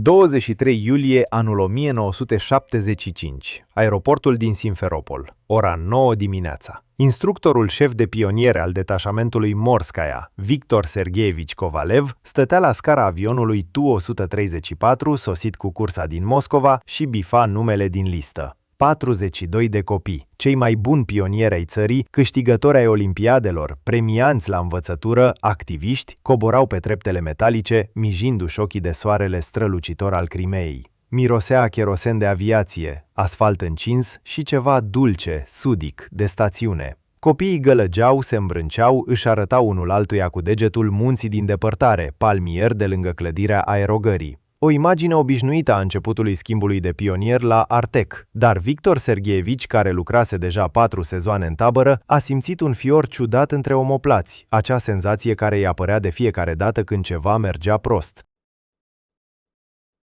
23 iulie anul 1975, aeroportul din Simferopol, ora 9 dimineața. Instructorul șef de pioniere al detașamentului Morskaya, Victor Sergeevici Kovalev, stătea la scara avionului Tu-134, sosit cu cursa din Moscova, și bifa numele din listă. 42 de copii, cei mai buni pionieri ai țării, câștigători ai olimpiadelor, premianți la învățătură, activiști, coborau pe treptele metalice, mijindu-și ochii de soarele strălucitor al Crimeei. Mirosea cherosen de aviație, asfalt încins și ceva dulce, sudic, de stațiune. Copiii gălăgeau, se îmbrânceau, își arătau unul altuia cu degetul munții din depărtare, palmieri de lângă clădirea aerogării. O imagine obișnuită a începutului schimbului de pionier la Artec, dar Victor Sergeevici, care lucrase deja 4 sezoane în tabără, a simțit un fior ciudat între omoplați, acea senzație care îi apărea de fiecare dată când ceva mergea prost.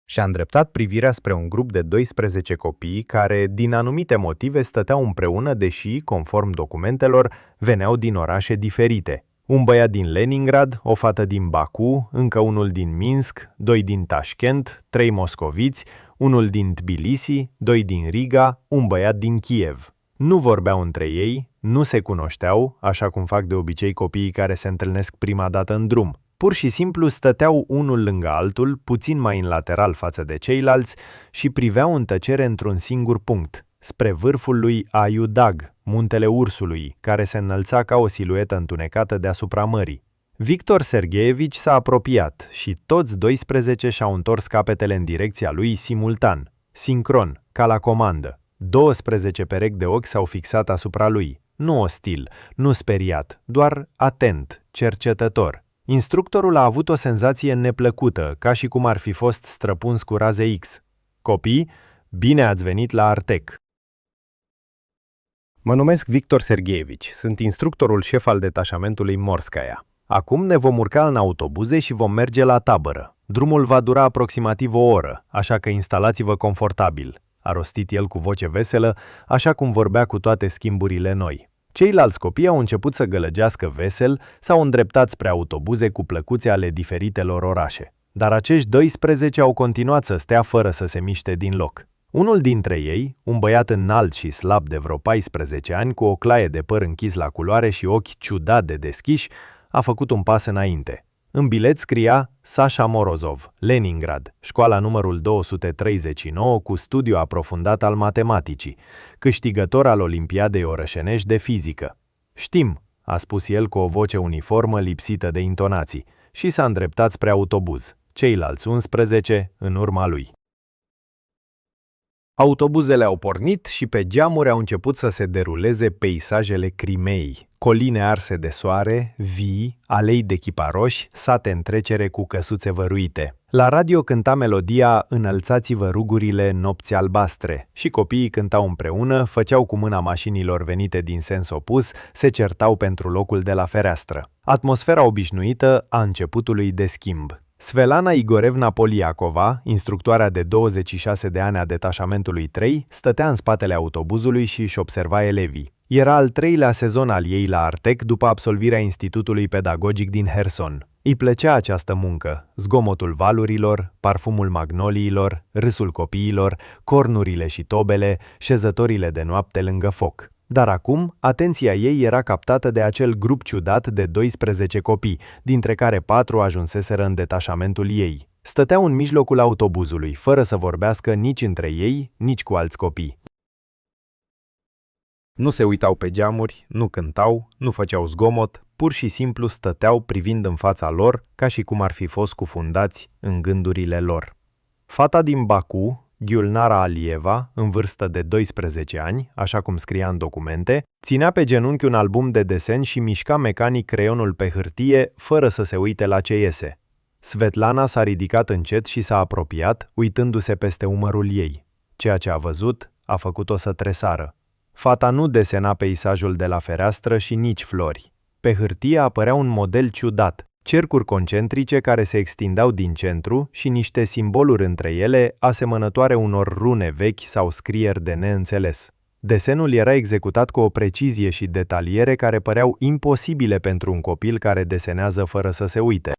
Și-a îndreptat privirea spre un grup de 12 copii care, din anumite motive, stăteau împreună, deși, conform documentelor, veneau din orașe diferite. Un băiat din Leningrad, o fată din Baku, încă unul din Minsk, 2 din Tashkent, 3 moscoviți, unul din Tbilisi, 2 din Riga, un băiat din Kiev. Nu vorbeau între ei, nu se cunoșteau, așa cum fac de obicei copiii care se întâlnesc prima dată în drum. Pur și simplu stăteau unul lângă altul, puțin mai în lateral față de ceilalți, și priveau în tăcere într-un singur punct, spre vârful lui Ayudag, muntele Ursului, care se înălța ca o siluetă întunecată deasupra mării. Victor Sergeevici s-a apropiat și toți 12 și-au întors capetele în direcția lui simultan, sincron, ca la comandă. 12 perechi de ochi s-au fixat asupra lui, nu ostil, nu speriat, doar atent, cercetător. Instructorul a avut o senzație neplăcută, ca și cum ar fi fost străpuns cu raze X. Copii, bine ați venit la Artec! Mă numesc Victor Sergeevici, sunt instructorul șef al detașamentului Morskaya. Acum ne vom urca în autobuze și vom merge la tabără. Drumul va dura aproximativ o oră, așa că instalați-vă confortabil, a rostit el cu voce veselă, așa cum vorbea cu toate schimburile noi. Ceilalți copii au început să gălăgească vesel, s-au îndreptat spre autobuze cu plăcuțe ale diferitelor orașe. Dar acești 12 au continuat să stea fără să se miște din loc. Unul dintre ei, un băiat înalt și slab de vreo 14 ani, cu o claie de păr închis la culoare și ochi ciudat de deschiși, a făcut un pas înainte. În bilet scria Sasha Morozov, Leningrad, școala numărul 239 cu studiu aprofundat al matematicii, câștigător al Olimpiadei orășenești de fizică. Știm, a spus el cu o voce uniformă lipsită de intonații, și s-a îndreptat spre autobuz, ceilalți 11 în urma lui. Autobuzele au pornit și pe geamuri au început să se deruleze peisajele Crimeei, coline arse de soare, vii, alei de chiparoși, sate în trecere cu căsuțe văruite. La radio cânta melodia Înălțați-vă rugurile nopți albastre și copiii cântau împreună, făceau cu mâna mașinilor venite din sens opus, se certau pentru locul de la fereastră. Atmosfera obișnuită a începutului de schimb. Svelana Igorevna Poliakova, instructoarea de 26 de ani a detașamentului 3, stătea în spatele autobuzului și își observa elevii. Era al 3-lea sezon al ei la Artec după absolvirea Institutului Pedagogic din Herson. Îi plăcea această muncă, zgomotul valurilor, parfumul magnoliilor, râsul copiilor, cornurile și tobele, șezătorile de noapte lângă foc. Dar acum, atenția ei era captată de acel grup ciudat de 12 copii, dintre care 4 ajunseseră în detașamentul ei. Stăteau în mijlocul autobuzului, fără să vorbească nici între ei, nici cu alți copii. Nu se uitau pe geamuri, nu cântau, nu făceau zgomot, pur și simplu stăteau privind în fața lor, ca și cum ar fi fost cufundați în gândurile lor. Fata din Baku, Gyulnara Alieva, în vârstă de 12 ani, așa cum scria în documente, ținea pe genunchi un album de desen și mișca mecanic creionul pe hârtie, fără să se uite la ce iese. Svetlana s-a ridicat încet și s-a apropiat, uitându-se peste umărul ei. Ceea ce a văzut a făcut-o să tresară. Fata nu desena peisajul de la fereastră și nici flori. Pe hârtie apărea un model ciudat, cercuri concentrice care se extindeau din centru și niște simboluri între ele asemănătoare unor rune vechi sau scrieri de neînțeles. Desenul era executat cu o precizie și detaliere care păreau imposibile pentru un copil care desenează fără să se uite.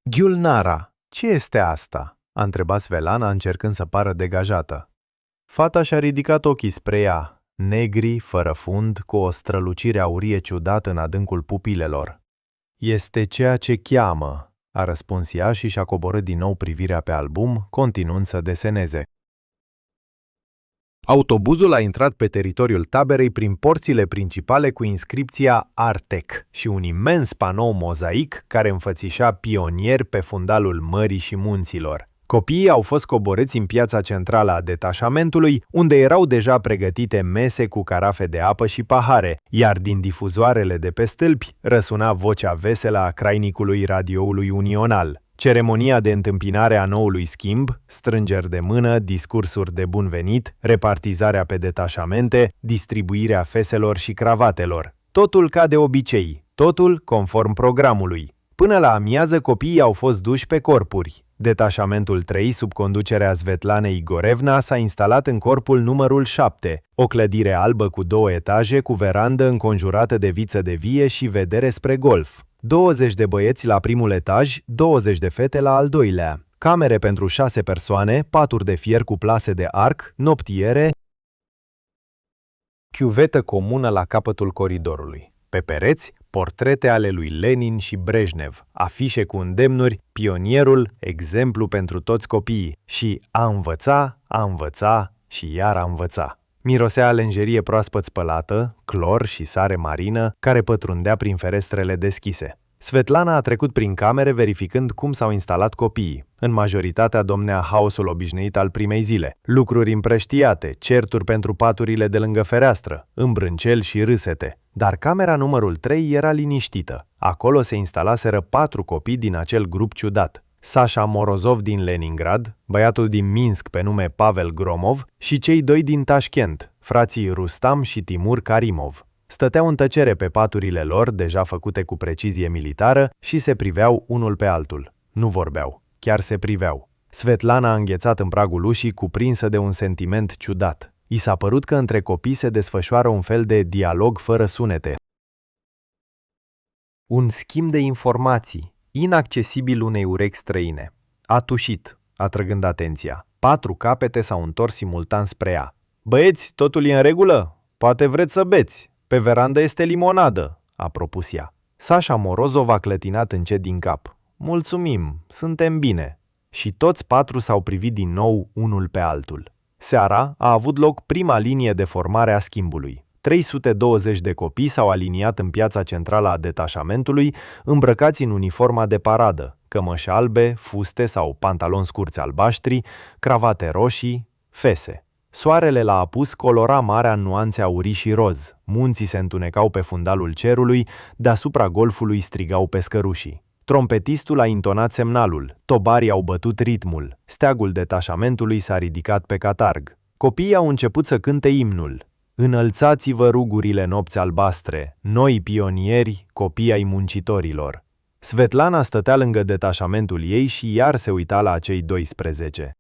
Gyulnara, Ce este asta?" a întrebat Svetlana încercând să pară degajată. Fata și-a ridicat ochii spre ea, negri, fără fund, cu o strălucire aurie ciudată în adâncul pupilelor. Este ceea ce cheamă, a răspuns ea și și-a coborât din nou privirea pe album, continuând să deseneze. Autobuzul a intrat pe teritoriul taberei prin porțile principale cu inscripția Artec și un imens panou mozaic care înfățișa pionieri pe fundalul mării și munților. Copiii au fost coborâți în piața centrală a detașamentului, unde erau deja pregătite mese cu carafe de apă și pahare, iar din difuzoarele de pe stâlpi răsuna vocea veselă a crainicului radioului unional. Ceremonia de întâmpinare a noului schimb, strângeri de mână, discursuri de bun venit, repartizarea pe detașamente, distribuirea feselor și cravatelor. Totul ca de obicei, totul conform programului. Până la amiază, copiii au fost duși pe corpuri. Detașamentul 3, sub conducerea Svetlanei Igorevna, s-a instalat în corpul numărul 7, o clădire albă cu 2 etaje, cu verandă înconjurată de viță de vie și vedere spre golf. 20 de băieți la primul etaj, 20 de fete la al doilea. Camere pentru 6 persoane, paturi de fier cu plase de arc, noptiere, chiuvetă comună la capătul coridorului. Pe pereți, portrete ale lui Lenin și Brejnev, afișe cu îndemnuri, pionierul, exemplu pentru toți copiii și a învăța și iar a învăța. Mirosea lenjerie proaspăt spălată, clor și sare marină, care pătrundea prin ferestrele deschise. Svetlana a trecut prin camere verificând cum s-au instalat copiii. În majoritatea domnea haosul obișnuit al primei zile. Lucruri împrăștiate, certuri pentru paturile de lângă fereastră, îmbrânceli și râsete. Dar camera numărul 3 era liniștită. Acolo se instalaseră 4 copii din acel grup ciudat. Sasha Morozov din Leningrad, băiatul din Minsk pe nume Pavel Gromov și cei 2 din Tashkent, frații Rustam și Timur Karimov. Stăteau în tăcere pe paturile lor, deja făcute cu precizie militară, și se priveau unul pe altul. Nu vorbeau, chiar se priveau. Svetlana a înghețat în pragul ușii, cuprinsă de un sentiment ciudat. I s-a părut că între copii se desfășoară un fel de dialog fără sunete. Un schimb de informații, inaccesibil unei urechi străine. A tușit, atrăgând atenția. 4 capete s-au întors simultan spre ea. Băieți, totul e în regulă? Poate vreți să beți. Pe verandă este limonadă, a propus ea. Sasha Morozov a clătinat încet din cap. Mulțumim, suntem bine. Și toți 4 s-au privit din nou unul pe altul. Seara a avut loc prima linie de formare a schimbului. 320 de copii s-au aliniat în piața centrală a detașamentului, îmbrăcați în uniforma de paradă, cămăși albe, fuste sau pantaloni scurți albaștri, cravate roșii, fese. Soarele la apus colora marea în nuanțe aurii și roz, munții se întunecau pe fundalul cerului, deasupra golfului strigau pescărușii. Trompetistul a intonat semnalul, tobarii au bătut ritmul, steagul detașamentului s-a ridicat pe catarg. Copiii au început să cânte imnul. Înălțați-vă rugurile nopți albastre, noi pionieri, copii ai muncitorilor. Svetlana stătea lângă detașamentul ei și iar se uita la acei 12.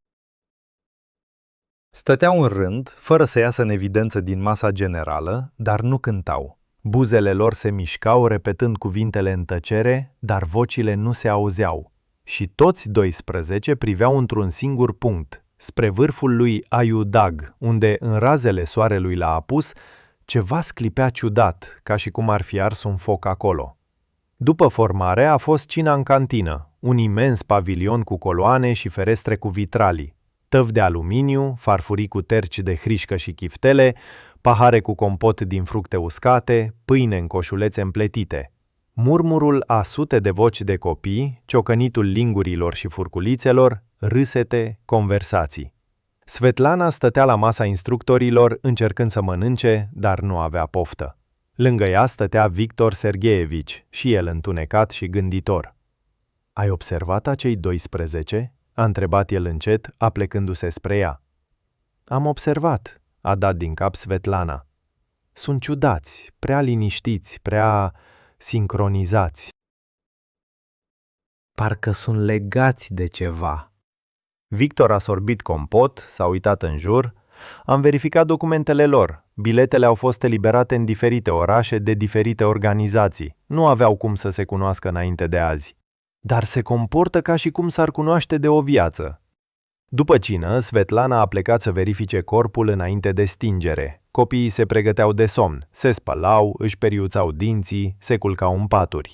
Stăteau în rând, fără să iasă în evidență din masa generală, dar nu cântau. Buzele lor se mișcau, repetând cuvintele în tăcere, dar vocile nu se auzeau. Și toți 12 priveau într-un singur punct, spre vârful lui Ayudag, unde, în razele soarelui la apus, ceva sclipea ciudat, ca și cum ar fi ars un foc acolo. După formare a fost cina în cantină, un imens pavilion cu coloane și ferestre cu vitralii, tăvi de aluminiu, farfurii cu terci de hrișcă și chiftele, pahare cu compot din fructe uscate, pâine în coșulețe împletite. Murmurul a sute de voci de copii, ciocănitul lingurilor și furculițelor, râsete, conversații. Svetlana stătea la masa instructorilor încercând să mănânce, dar nu avea poftă. Lângă ea stătea Victor Sergeevici, și el întunecat și gânditor. Ai observat acei 12? A întrebat el încet, aplecându-se spre ea. Am observat, a dat din cap Svetlana. Sunt ciudați, prea liniștiți, prea sincronizați. Parcă sunt legați de ceva. Victor a sorbit compot, s-a uitat în jur. Am verificat documentele lor. Biletele au fost eliberate în diferite orașe de diferite organizații. Nu aveau cum să se cunoască înainte de azi. dar se comportă ca și cum s-ar cunoaște de o viață. După cină, Svetlana a plecat să verifice corpul înainte de stingere. Copiii se pregăteau de somn, se spălau, își periuțau dinții, se culcau în paturi.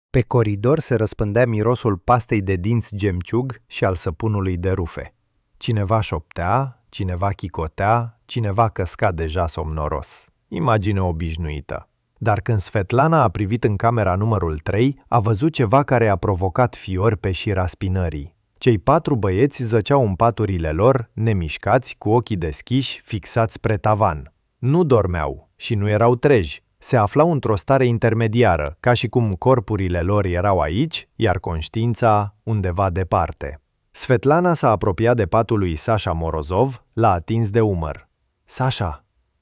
Pe coridor se răspândea mirosul pastei de dinți gemciug și al săpunului de rufe. Cineva șoptea, cineva chicotea, cineva căsca deja somnoros. Imagine obișnuită. Dar când Svetlana a privit în camera numărul 3, a văzut ceva care a provocat fiori pe șira spinării. Cei 4 băieți zăceau în paturile lor, nemișcați, cu ochii deschiși, fixați spre tavan. Nu dormeau și nu erau treji. Se aflau într-o stare intermediară, ca și cum corpurile lor erau aici, iar conștiința undeva departe. Svetlana s-a apropiat de patul lui Sasha Morozov, l-a atins de umăr.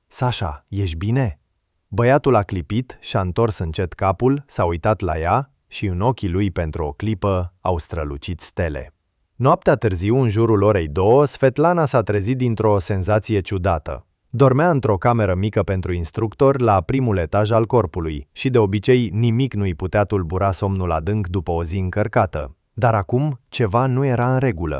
Sasha, ești bine?" Băiatul a clipit, și-a întors încet capul, s-a uitat la ea și în ochii lui pentru o clipă au strălucit stele. Noaptea târziu, în jurul orei 2, Svetlana s-a trezit dintr-o senzație ciudată. Dormea într-o cameră mică pentru instructor la primul etaj al corpului și de obicei nimic nu-i putea tulbura somnul adânc după o zi încărcată. Dar acum ceva nu era în regulă.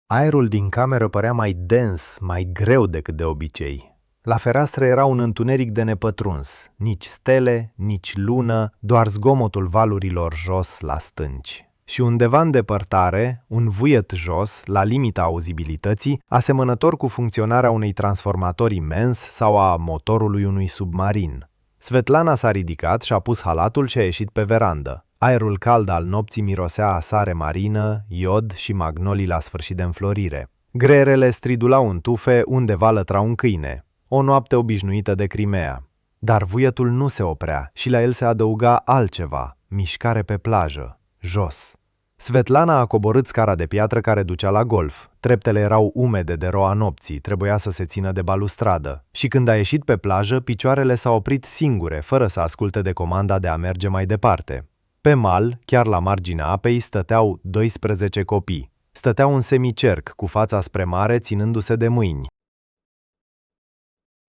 Aerul din cameră părea mai dens, mai greu decât de obicei. La fereastră era un întuneric de nepătruns, nici stele, nici lună, doar zgomotul valurilor jos la stânci. Și undeva în depărtare, un vuiet jos, la limita auzibilității, asemănător cu funcționarea unui transformator imens sau a motorului unui submarin. Svetlana s-a ridicat și-a pus halatul și a ieșit pe verandă. Aerul cald al nopții mirosea a sare marină, iod și magnolii la sfârșit de înflorire. Greierele stridulau în tufe, undeva lătra un câine. O noapte obișnuită de Crimea. Dar vuietul nu se oprea și la el se adăuga altceva, mișcare pe plajă, jos. Svetlana a coborât scara de piatră care ducea la golf. Treptele erau umede de roa nopții, trebuia să se țină de balustradă. Și când a ieșit pe plajă, picioarele s-au oprit singure, fără să asculte de comanda de a merge mai departe. Pe mal, chiar la marginea apei, stăteau 12 copii. Stăteau în semicerc, cu fața spre mare, ținându-se de mâini.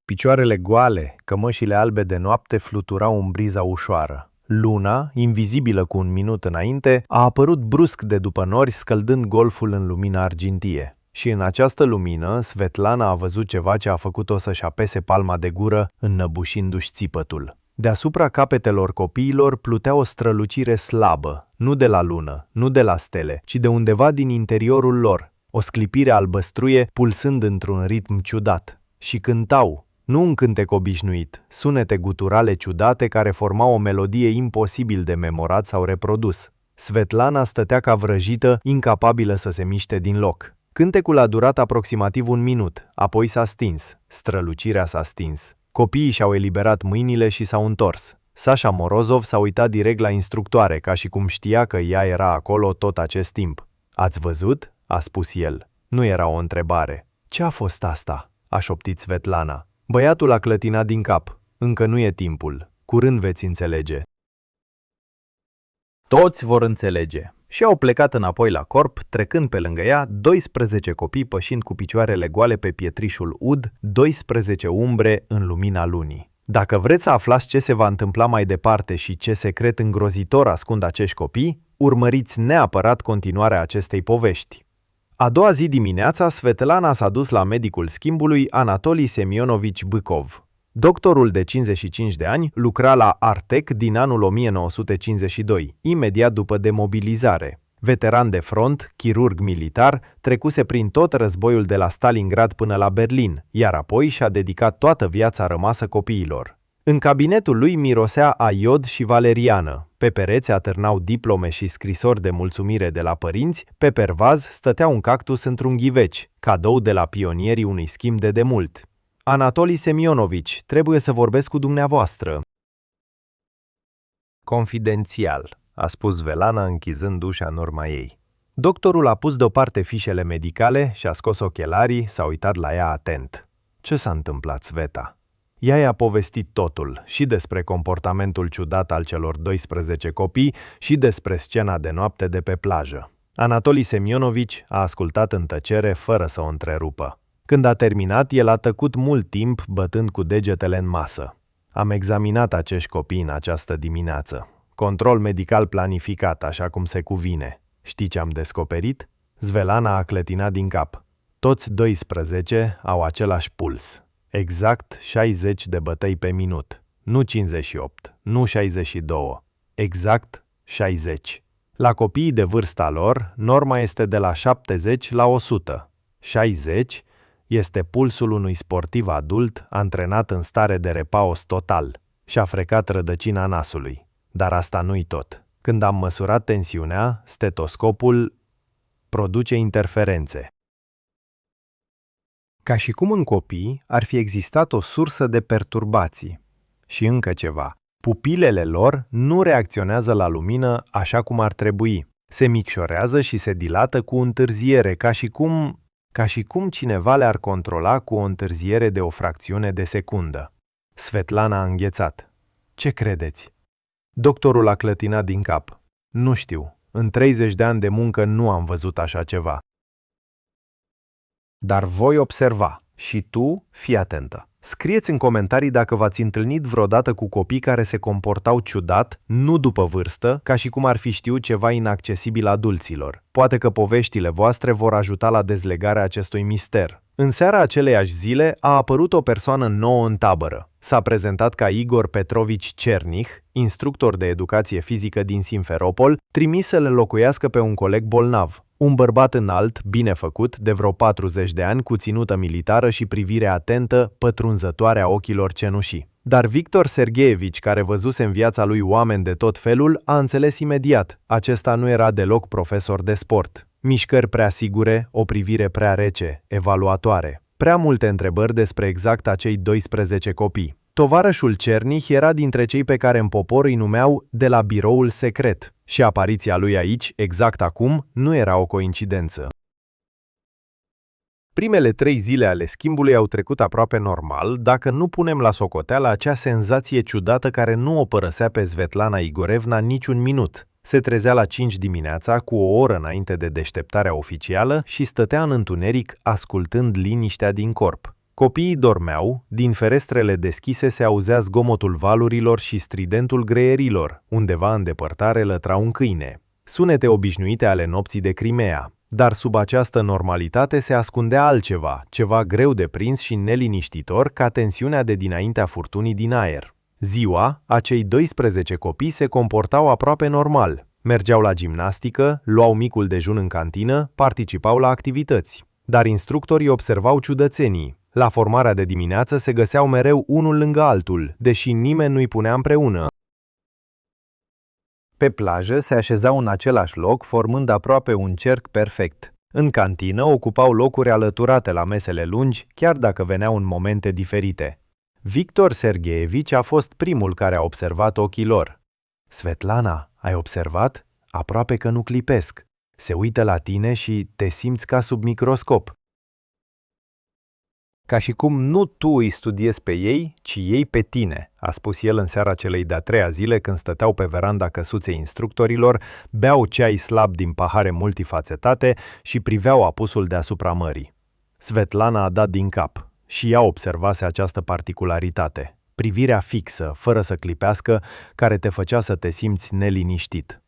Picioarele goale, cămășile albe de noapte fluturau în briza ușoară. Luna, invizibilă cu un minut înainte, a apărut brusc de după nori, scăldând golful în lumina argintie. Și în această lumină, Svetlana a văzut ceva ce a făcut-o să-și apese palma de gură, înnăbușindu-și țipătul. Deasupra capetelor copiilor plutea o strălucire slabă, nu de la lună, nu de la stele, ci de undeva din interiorul lor, o sclipire albăstruie pulsând într-un ritm ciudat. Și cântau, nu un cântec obișnuit, sunete guturale ciudate care formau o melodie imposibil de memorat sau reprodus. Svetlana stătea ca vrăjită, incapabilă să se miște din loc. Cântecul a durat aproximativ 1 minut, apoi s-a stins. Strălucirea s-a stins. Copiii și-au eliberat mâinile și s-au întors. Sasha Morozov s-a uitat direct la instructoare, ca și cum știa că ea era acolo tot acest timp. "Ați văzut?" a spus el. Nu era o întrebare. "Ce a fost asta?" a șoptit Svetlana. Băiatul a clătinat din cap. "Încă nu e timpul. Curând veți înțelege." Toți vor înțelege. Și au plecat înapoi la corp, trecând pe lângă ea 12 copii pășind cu picioarele goale pe pietrișul ud, 12 umbre în lumina lunii. Dacă vreți să aflați ce se va întâmpla mai departe și ce secret îngrozitor ascund acești copii, urmăriți neapărat continuarea acestei povești. A doua zi dimineața, Svetlana s-a dus la medicul schimbului Anatoli Semionovici Bâcov. Doctorul de 55 de ani lucra la Artec din anul 1952, imediat după demobilizare. Veteran de front, chirurg militar, trecuse prin tot războiul de la Stalingrad până la Berlin, iar apoi și-a dedicat toată viața rămasă copiilor. În cabinetul lui mirosea a iod și valeriană. Pe pereți atârnau diplome și scrisori de mulțumire de la părinți, pe pervaz stătea un cactus într-un ghiveci, cadou de la pionierii unui schimb de demult. "Anatoli Semionovici, trebuie să vorbesc cu dumneavoastră." "Confidențial," a spus Velana închizând ușa în urma ei. Doctorul a pus deoparte fișele medicale și a scos ochelarii, s-a uitat la ea atent. "Ce s-a întâmplat, Sveta?" Ea i-a povestit totul, și despre comportamentul ciudat al celor 12 copii și despre scena de noapte de pe plajă. Anatoli Semionovici a ascultat în tăcere fără să o întrerupă. Când a terminat, el a tăcut mult timp, bătând cu degetele în masă. Am examinat acești copii în această dimineață. Control medical planificat, așa cum se cuvine. Știi ce am descoperit? Svetlana a clătinat din cap. Toți 12 au același puls. Exact 60 de bătăi pe minut. Nu 58, nu 62. Exact 60. La copiii de vârsta lor, norma este de la 70 la 100. 60 este pulsul unui sportiv adult antrenat în stare de repaus total și a frecat rădăcina nasului. Dar asta nu-i tot. Când am măsurat tensiunea, stetoscopul produce interferențe. Ca și cum în copii ar fi existat o sursă de perturbații. Și încă ceva. Pupilele lor nu reacționează la lumină așa cum ar trebui. Se micșorează și se dilată cu întârziere, ca și cum cineva le-ar controla cu o întârziere de o fracțiune de secundă. Svetlana a înghețat. Ce credeți? Doctorul a clătinat din cap. Nu știu. În 30 de ani de muncă nu am văzut așa ceva. Dar voi observa. Și tu, fii atentă. Scrieți în comentarii dacă v-ați întâlnit vreodată cu copii care se comportau ciudat, nu după vârstă, ca și cum ar fi știut ceva inaccesibil adulților. Poate că poveștile voastre vor ajuta la dezlegarea acestui mister. În seara aceleiași zile a apărut o persoană nouă în tabără. S-a prezentat ca Igor Petrovici Cernich, instructor de educație fizică din Simferopol, trimis să le locuiască pe un coleg bolnav. Un bărbat înalt, bine făcut, de vreo 40 de ani, cu ținută militară și privire atentă, pătrunzătoare a ochilor cenușii. Dar Victor Sergeevici, care văzuse în viața lui oameni de tot felul, a înțeles imediat. Acesta nu era deloc profesor de sport. Mișcări prea sigure, o privire prea rece, evaluatoare. Prea multe întrebări despre exact acei 12 copii. Tovarășul Cernich era dintre cei pe care în popor îi numeau de la biroul secret și apariția lui aici, exact acum, nu era o coincidență. Primele 3 zile ale schimbului au trecut aproape normal, dacă nu punem la socoteală acea senzație ciudată care nu o părăsea pe Svetlana Igorevna niciun minut. Se trezea la 5 dimineața, cu o oră înainte de deșteptarea oficială și stătea în întuneric, ascultând liniștea din corp. Copiii dormeau, din ferestrele deschise se auzea zgomotul valurilor și stridentul greierilor, undeva în depărtare lătra un câine. Sunete obișnuite ale nopții de Crimea. Dar sub această normalitate se ascundea altceva, ceva greu de prins și neliniștitor ca tensiunea de dinaintea furtunii din aer. Ziua, acei 12 copii se comportau aproape normal. Mergeau la gimnastică, luau micul dejun în cantină, participau la activități. Dar instructorii observau ciudățenii. La formarea de dimineață se găseau mereu unul lângă altul, deși nimeni nu-i punea împreună. Pe plajă se așezau în același loc, formând aproape un cerc perfect. În cantină ocupau locuri alăturate la mesele lungi, chiar dacă veneau în momente diferite. Victor Sergeevici a fost primul care a observat ochii lor. Svetlana, ai observat? Aproape că nu clipesc. Se uită la tine și te simți ca sub microscop. Ca și cum nu tu îi studiezi pe ei, ci ei pe tine, a spus el în seara celei de-a 3-a zile când stăteau pe veranda căsuței instructorilor, beau ceai slab din pahare multifacetate și priveau apusul deasupra mării. Svetlana a dat din cap și ea observase această particularitate, privirea fixă, fără să clipească, care te făcea să te simți neliniștit.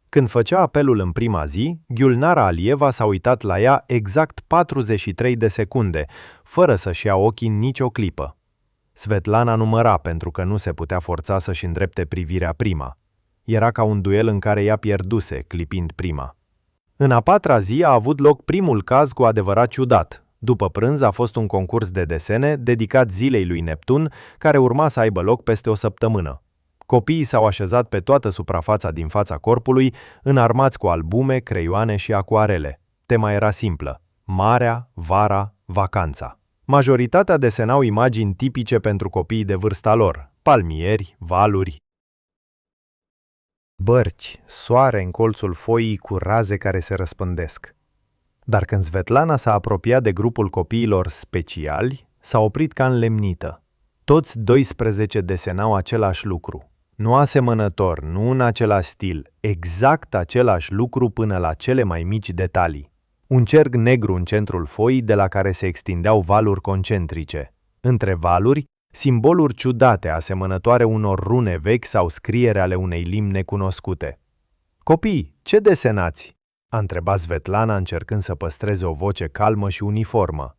Când făcea apelul în prima zi, Gulnara Alieva s-a uitat la ea exact 43 de secunde, fără să-și ia ochii nicio clipă. Svetlana număra pentru că nu se putea forța să-și îndrepte privirea prima. Era ca un duel în care ea pierduse, clipind prima. În a 4-a zi a avut loc primul caz cu adevărat ciudat. După prânz a fost un concurs de desene dedicat zilei lui Neptun, care urma să aibă loc peste o săptămână. Copiii s-au așezat pe toată suprafața din fața corpului, înarmați cu albume, creioane și acuarele. Tema era simplă: marea, vara, vacanța. Majoritatea desenau imagini tipice pentru copiii de vârsta lor: palmieri, valuri, bărci, soare în colțul foii cu raze care se răspândesc. Dar când Svetlana s-a apropiat de grupul copiilor speciali, s-a oprit ca înlemnită. Toți 12 desenau același lucru. Nu asemănător, nu în același stil, exact același lucru până la cele mai mici detalii. Un cerc negru în centrul foii de la care se extindeau valuri concentrice. Între valuri simboluri ciudate asemănătoare unor rune vechi sau scriere ale unei limbi necunoscute. Copii, ce desenați?" a întrebat Svetlana încercând să păstreze o voce calmă și uniformă.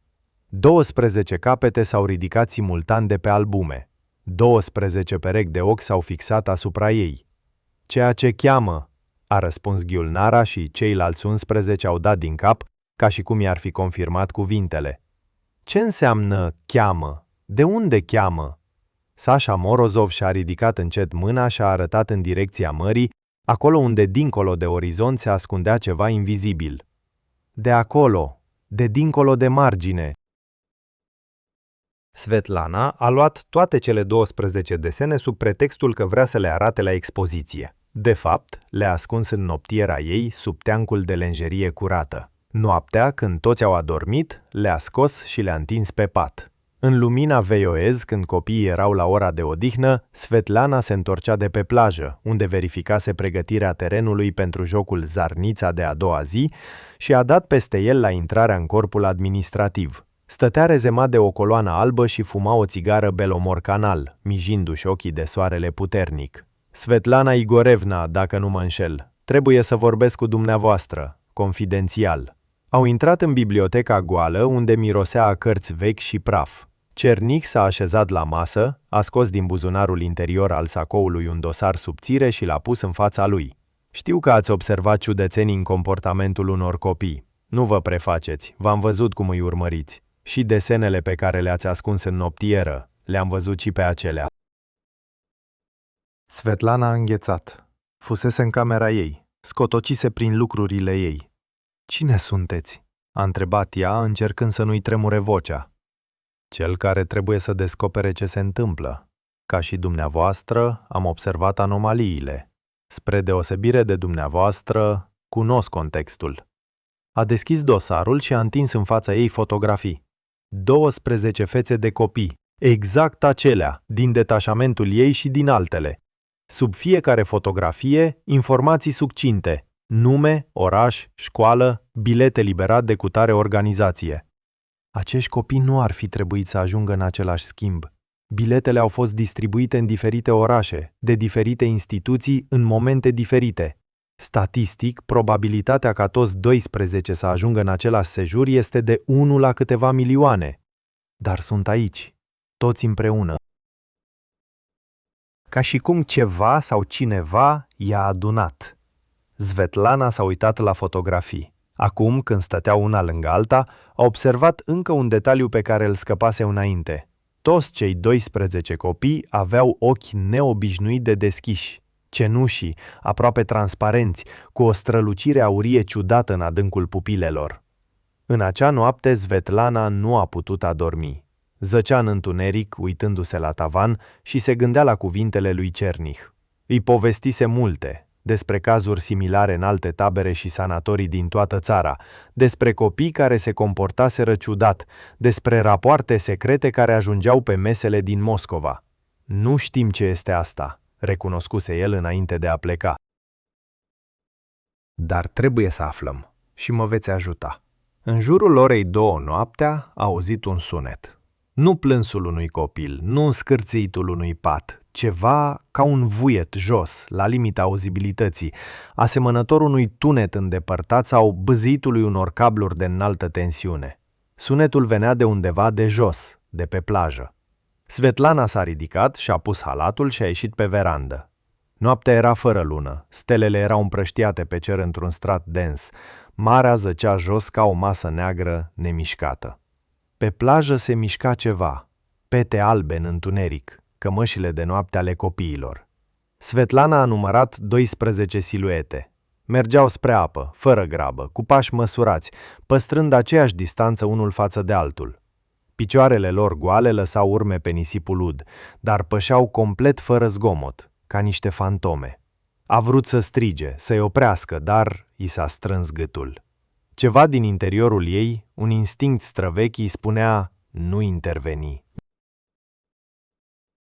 12 capete s-au ridicat simultan de pe albume. 12 perechi de ochi s-au fixat asupra ei. Ceea ce cheamă, a răspuns Ghiulnara și ceilalți 11 au dat din cap, ca și cum i-ar fi confirmat cuvintele. Ce înseamnă cheamă? De unde cheamă? Sasha Morozov și-a ridicat încet mâna și a arătat în direcția mării, acolo unde dincolo de orizont se ascundea ceva invizibil. De acolo, de dincolo de margine. Svetlana a luat toate cele 12 desene sub pretextul că vrea să le arate la expoziție. De fapt, le-a ascuns în noptiera ei sub teancul de lenjerie curată. Noaptea, când toți au adormit, le-a scos și le-a întins pe pat. În lumina VOS, când copiii erau la ora de odihnă, Svetlana se întorcea de pe plajă, unde verificase pregătirea terenului pentru jocul Zarnița de a doua zi și a dat peste el la intrarea în corpul administrativ. Stătea rezemat de o coloană albă și fuma o țigară Belomor Canal, mijindu-și ochii de soarele puternic. Svetlana Igorevna, dacă nu mă înșel, trebuie să vorbesc cu dumneavoastră, confidențial. Au intrat în biblioteca goală, unde mirosea a cărți vechi și praf. Cernic s-a așezat la masă, a scos din buzunarul interior al sacoului un dosar subțire și l-a pus în fața lui. Știu că ați observat ciudățenii în comportamentul unor copii. Nu vă prefaceți, v-am văzut cum îi urmăriți. Și desenele pe care le-ați ascuns în noptieră, le-am văzut și pe acelea. Svetlana a înghețat. Fusese în camera ei, scotocise prin lucrurile ei. Cine sunteți?" a întrebat ea, încercând să nu-i tremure vocea. Cel care trebuie să descopere ce se întâmplă. Ca și dumneavoastră, am observat anomaliile. Spre deosebire de dumneavoastră, cunosc contextul. A deschis dosarul și a întins în fața ei fotografii. 12 fețe de copii, exact acelea, din detașamentul ei și din altele. Sub fiecare fotografie, informații succinte, nume, oraș, școală, bilet eliberat de cutare organizație. Acești copii nu ar fi trebuit să ajungă în același schimb. Biletele au fost distribuite în diferite orașe, de diferite instituții, în momente diferite. Statistic, probabilitatea ca toți 12 să ajungă în același sejur este de 1 la câteva milioane. Dar sunt aici, toți împreună. Ca și cum ceva sau cineva i-a adunat. Svetlana s-a uitat la fotografii. Acum, când stăteau una lângă alta, a observat încă un detaliu pe care îl scăpase înainte. Toți cei 12 copii aveau ochi neobișnuit de deschiși, cenușii, aproape transparenți, cu o strălucire aurie ciudată în adâncul pupilelor. În acea noapte, Svetlana nu a putut adormi. Zăcea în întuneric, uitându-se la tavan și se gândea la cuvintele lui Cernih. Îi povestise multe, despre cazuri similare în alte tabere și sanatorii din toată țara, despre copii care se comportaseră ciudat, despre rapoarte secrete care ajungeau pe mesele din Moscova. Nu știm ce este asta, recunoscuse el înainte de a pleca. Dar trebuie să aflăm și mă veți ajuta. În jurul orei 2 noaptea a auzit un sunet. Nu plânsul unui copil, nu scârțitul unui pat, ceva ca un vuiet jos, la limita auzibilității, asemănător unui tunet îndepărtat sau bâzitului unor cabluri de înaltă tensiune. Sunetul venea de undeva de jos, de pe plajă. Svetlana s-a ridicat și-a pus halatul și a ieșit pe verandă. Noaptea era fără lună, stelele erau împrăștiate pe cer într-un strat dens, marea zăcea jos ca o masă neagră nemișcată. Pe plajă se mișca ceva, pete albe în întuneric, cămășile de noapte ale copiilor. Svetlana a numărat 12 siluete. Mergeau spre apă, fără grabă, cu pași măsurați, păstrând aceeași distanță unul față de altul. Picioarele lor goale lăsau urme pe nisipul ud, dar pășeau complet fără zgomot, ca niște fantome. A vrut să strige, să-i oprească, dar i s-a strâns gâtul. Ceva din interiorul ei, un instinct străvechi, îi spunea, nu interveni.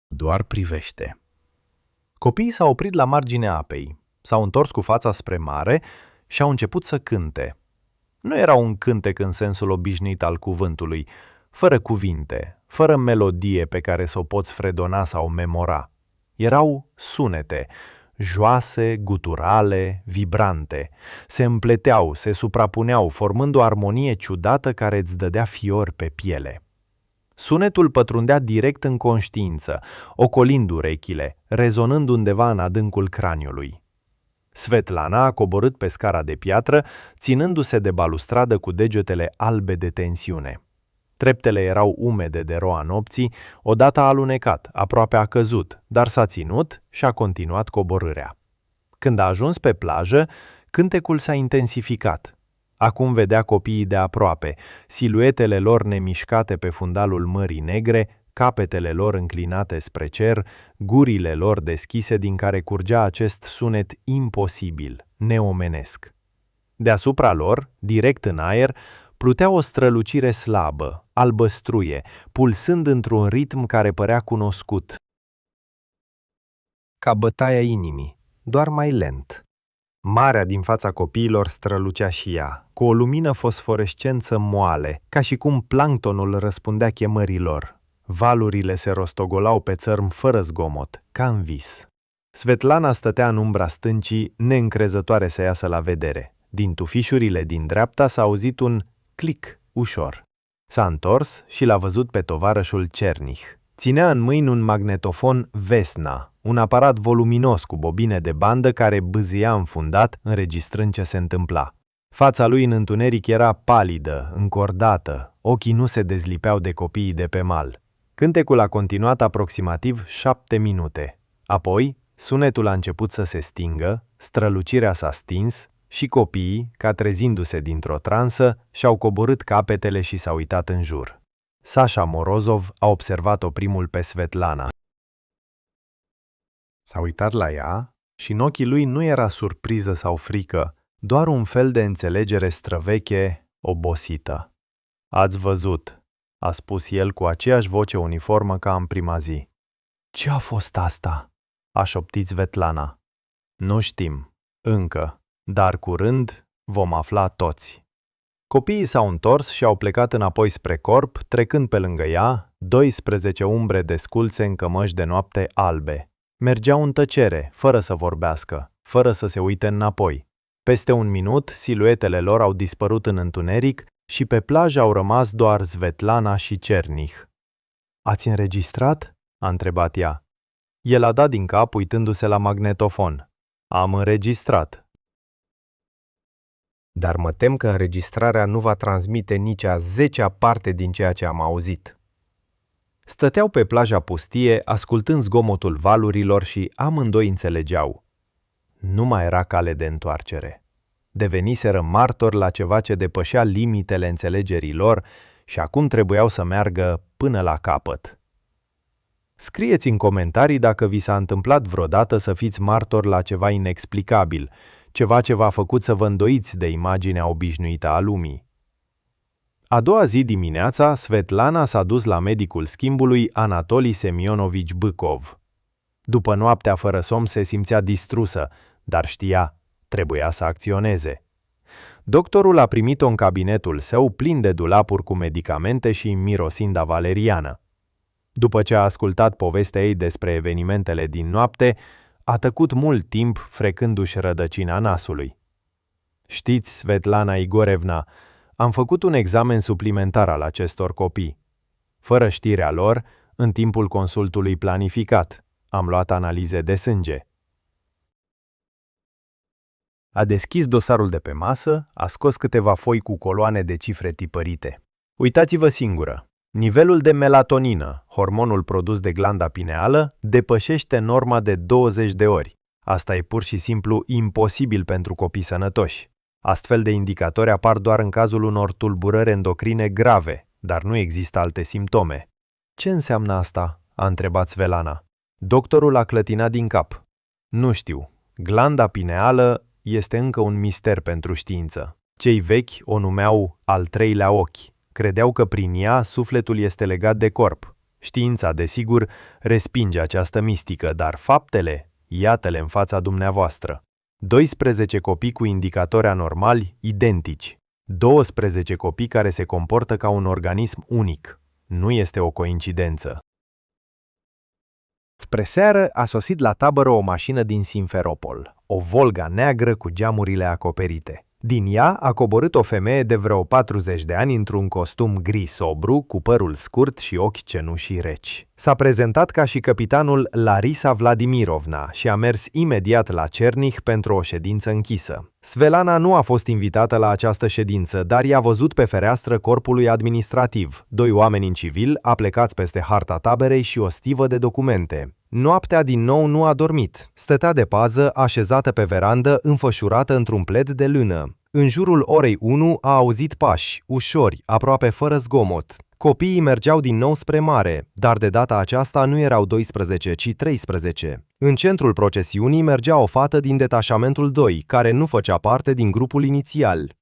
Doar privește. Copiii s-au oprit la marginea apei, s-au întors cu fața spre mare și au început să cânte. Nu era un cântec în sensul obișnuit al cuvântului, fără cuvinte, fără melodie pe care să o poți fredona sau memora. Erau sunete, joase, guturale, vibrante. Se împleteau, se suprapuneau, formând o armonie ciudată care îți dădea fior pe piele. Sunetul pătrundea direct în conștiință, ocolind urechile, rezonând undeva în adâncul craniului. Svetlana a coborât pe scara de piatră, ținându-se de balustradă cu degetele albe de tensiune. Treptele erau umede de roa nopții, odată a alunecat, aproape a căzut, dar s-a ținut și a continuat coborârea. Când a ajuns pe plajă, cântecul s-a intensificat. Acum vedea copiii de aproape, siluetele lor nemișcate pe fundalul Mării Negre, capetele lor înclinate spre cer, gurile lor deschise din care curgea acest sunet imposibil, neomenesc. Deasupra lor, direct în aer, plutea o strălucire slabă, albăstruie, pulsând într-un ritm care părea cunoscut. Ca bătaia inimii, doar mai lent. Marea din fața copiilor strălucea și ea, cu o lumină fosforescență moale, ca și cum planctonul răspundea chemărilor. Valurile se rostogolau pe țărm fără zgomot, ca în vis. Svetlana stătea în umbra stâncii, neîncrezătoare să iasă la vedere. Din tufișurile din dreapta s-a auzit un clic ușor. S-a întors și l-a văzut pe tovarășul Cernich. Ținea în mâini un magnetofon Vesna, un aparat voluminos cu bobine de bandă care bâzia înfundat, înregistrând ce se întâmpla. Fața lui în întuneric era palidă, încordată, ochii nu se dezlipeau de copiii de pe mal. Cântecul a continuat aproximativ 7 minute. Apoi, sunetul a început să se stingă, strălucirea s-a stins și copiii, ca trezindu-se dintr-o transă, și-au coborât capetele și s-au uitat în jur. Sasha Morozov a observat-o primul pe Svetlana. S-a uitat la ea și în ochii lui nu era surpriză sau frică, doar un fel de înțelegere străveche, obosită. Ați văzut, a spus el cu aceeași voce uniformă ca în prima zi. Ce a fost asta? A șoptit Svetlana. Nu știm, încă, dar curând vom afla toți. Copiii s-au întors și au plecat înapoi spre corp, trecând pe lângă ea 12 umbre desculțe în cămăși de noapte albe. Mergeau în tăcere, fără să vorbească, fără să se uite înapoi. Peste un minut, siluetele lor au dispărut în întuneric și pe plajă au rămas doar Svetlana și Cernich. Ați înregistrat?" a întrebat ea. El a dat din cap uitându-se la magnetofon. Am înregistrat. Dar mă tem că înregistrarea nu va transmite nici a 10-a parte din ceea ce am auzit. Stăteau pe plaja pustie, ascultând zgomotul valurilor și amândoi înțelegeau. Nu mai era cale de întoarcere. Deveniseră martori la ceva ce depășea limitele înțelegerii lor și acum trebuiau să meargă până la capăt. Scrieți în comentarii dacă vi s-a întâmplat vreodată să fiți martori la ceva inexplicabil, ceva ce v-a făcut să vă îndoiți de imaginea obișnuită a lumii. A doua zi dimineața, Svetlana s-a dus la medicul schimbului Anatoli Semionovici Bâcov. După noaptea fără somn se simțea distrusă, dar știa, trebuia să acționeze. Doctorul a primit-o în cabinetul său plin de dulapuri cu medicamente și mirosind a valeriană. După ce a ascultat povestea ei despre evenimentele din noapte, a tăcut mult timp frecându-și rădăcina nasului. Știți, Svetlana Igorevna, am făcut un examen suplimentar al acestor copii. Fără știrea lor, în timpul consultului planificat, am luat analize de sânge. A deschis dosarul de pe masă, a scos câteva foi cu coloane de cifre tipărite. Uitați-vă singură. Nivelul de melatonină, hormonul produs de glanda pineală, depășește norma de 20 de ori. Asta e pur și simplu imposibil pentru copii sănătoși. Astfel de indicatori apar doar în cazul unor tulburări endocrine grave, dar nu există alte simptome. Ce înseamnă asta? A întrebat Svelana. Doctorul a clătinat din cap. Nu știu. Glanda pineală este încă un mister pentru știință. Cei vechi o numeau al treilea ochi. Credeau că prin ea sufletul este legat de corp. Știința, desigur, respinge această mistică, dar faptele, iată-le în fața dumneavoastră. 12 copii cu indicatori anormali identici. 12 copii care se comportă ca un organism unic. Nu este o coincidență. Spre seară a sosit la tabără o mașină din Simferopol, o Volga neagră cu geamurile acoperite. Din ea a coborât o femeie de vreo 40 de ani într-un costum gri sobru, cu părul scurt și ochi cenușii reci. S-a prezentat ca și capitanul Larisa Vladimirovna și a mers imediat la Cernih pentru o ședință închisă. Svelana nu a fost invitată la această ședință, dar i-a văzut pe fereastră corpului administrativ, doi oameni în civil aplecați peste harta taberei și o stivă de documente. Noaptea din nou nu a dormit. Stătea de pază, așezată pe verandă, înfășurată într-un pled de lână. În jurul orei 1 a auzit pași, ușori, aproape fără zgomot. Copiii mergeau din nou spre mare, dar de data aceasta nu erau 12, ci 13. În centrul procesiunii mergea o fată din detașamentul 2, care nu făcea parte din grupul inițial.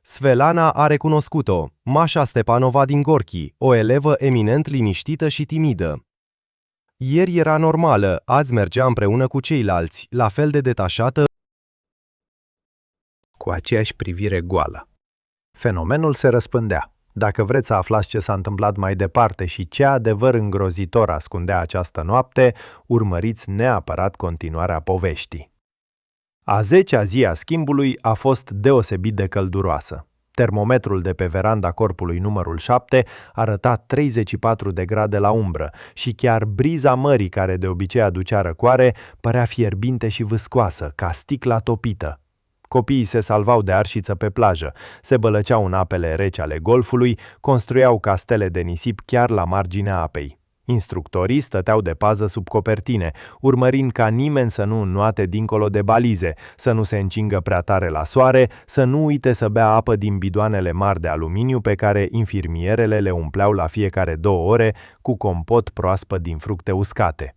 Svelana a recunoscut-o, Mașa Stepanova din Gorki, o elevă eminent liniștită și timidă. Ieri era normală, azi mergea împreună cu ceilalți, la fel de detașată, cu aceeași privire goală. Fenomenul se răspândea. Dacă vreți să aflați ce s-a întâmplat mai departe și ce adevăr îngrozitor ascundea această noapte, urmăriți neapărat continuarea poveștii. A 10-a zi a schimbului a fost deosebit de călduroasă. Termometrul de pe veranda corpului numărul 7 arăta 34 de grade la umbră și chiar briza mării, care de obicei aducea răcoare, părea fierbinte și vâscoasă, ca sticla topită. Copiii se salvau de arșiță pe plajă, se bălăceau în apele reci ale golfului, construiau castele de nisip chiar la marginea apei. Instructorii stăteau de pază sub copertine, urmărind ca nimeni să nu înnoate dincolo de balize, să nu se încingă prea tare la soare, să nu uite să bea apă din bidoanele mari de aluminiu pe care infirmierele le umpleau la fiecare 2 ore cu compot proaspăt din fructe uscate.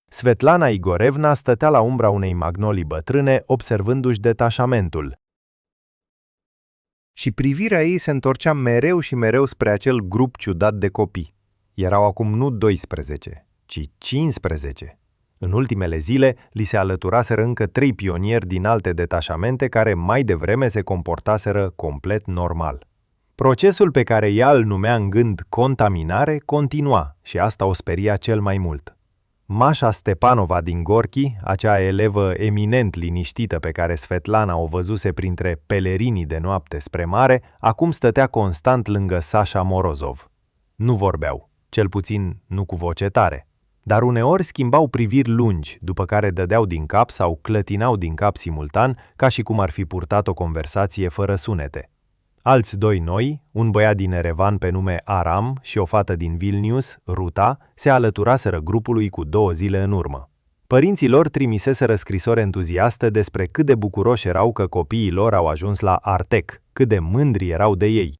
Svetlana Igorevna stătea la umbra unei magnolii bătrâne, observându-și detașamentul. Și privirea ei se întorcea mereu și mereu spre acel grup ciudat de copii. Erau acum nu 12, ci 15. În ultimele zile, li se alăturaseră încă 3 pionieri din alte detașamente care mai devreme se comportaseră complet normal. Procesul pe care ea îl numea în gând contaminare continua și asta o speria cel mai mult. Mașa Stepanova din Gorki, acea elevă eminent liniștită pe care Svetlana o văzuse printre pelerinii de noapte spre mare, acum stătea constant lângă Sasha Morozov. Nu vorbeau, cel puțin nu cu voce tare, dar uneori schimbau priviri lungi, după care dădeau din cap sau clătinau din cap simultan, ca și cum ar fi purtat o conversație fără sunete. Alți 2 noi, un băiat din Erevan pe nume Aram și o fată din Vilnius, Ruta, se alăturaseră grupului cu 2 zile în urmă. Părinții lor trimiseseră scrisori entuziaste despre cât de bucuroși erau că copiii lor au ajuns la Artec, cât de mândri erau de ei.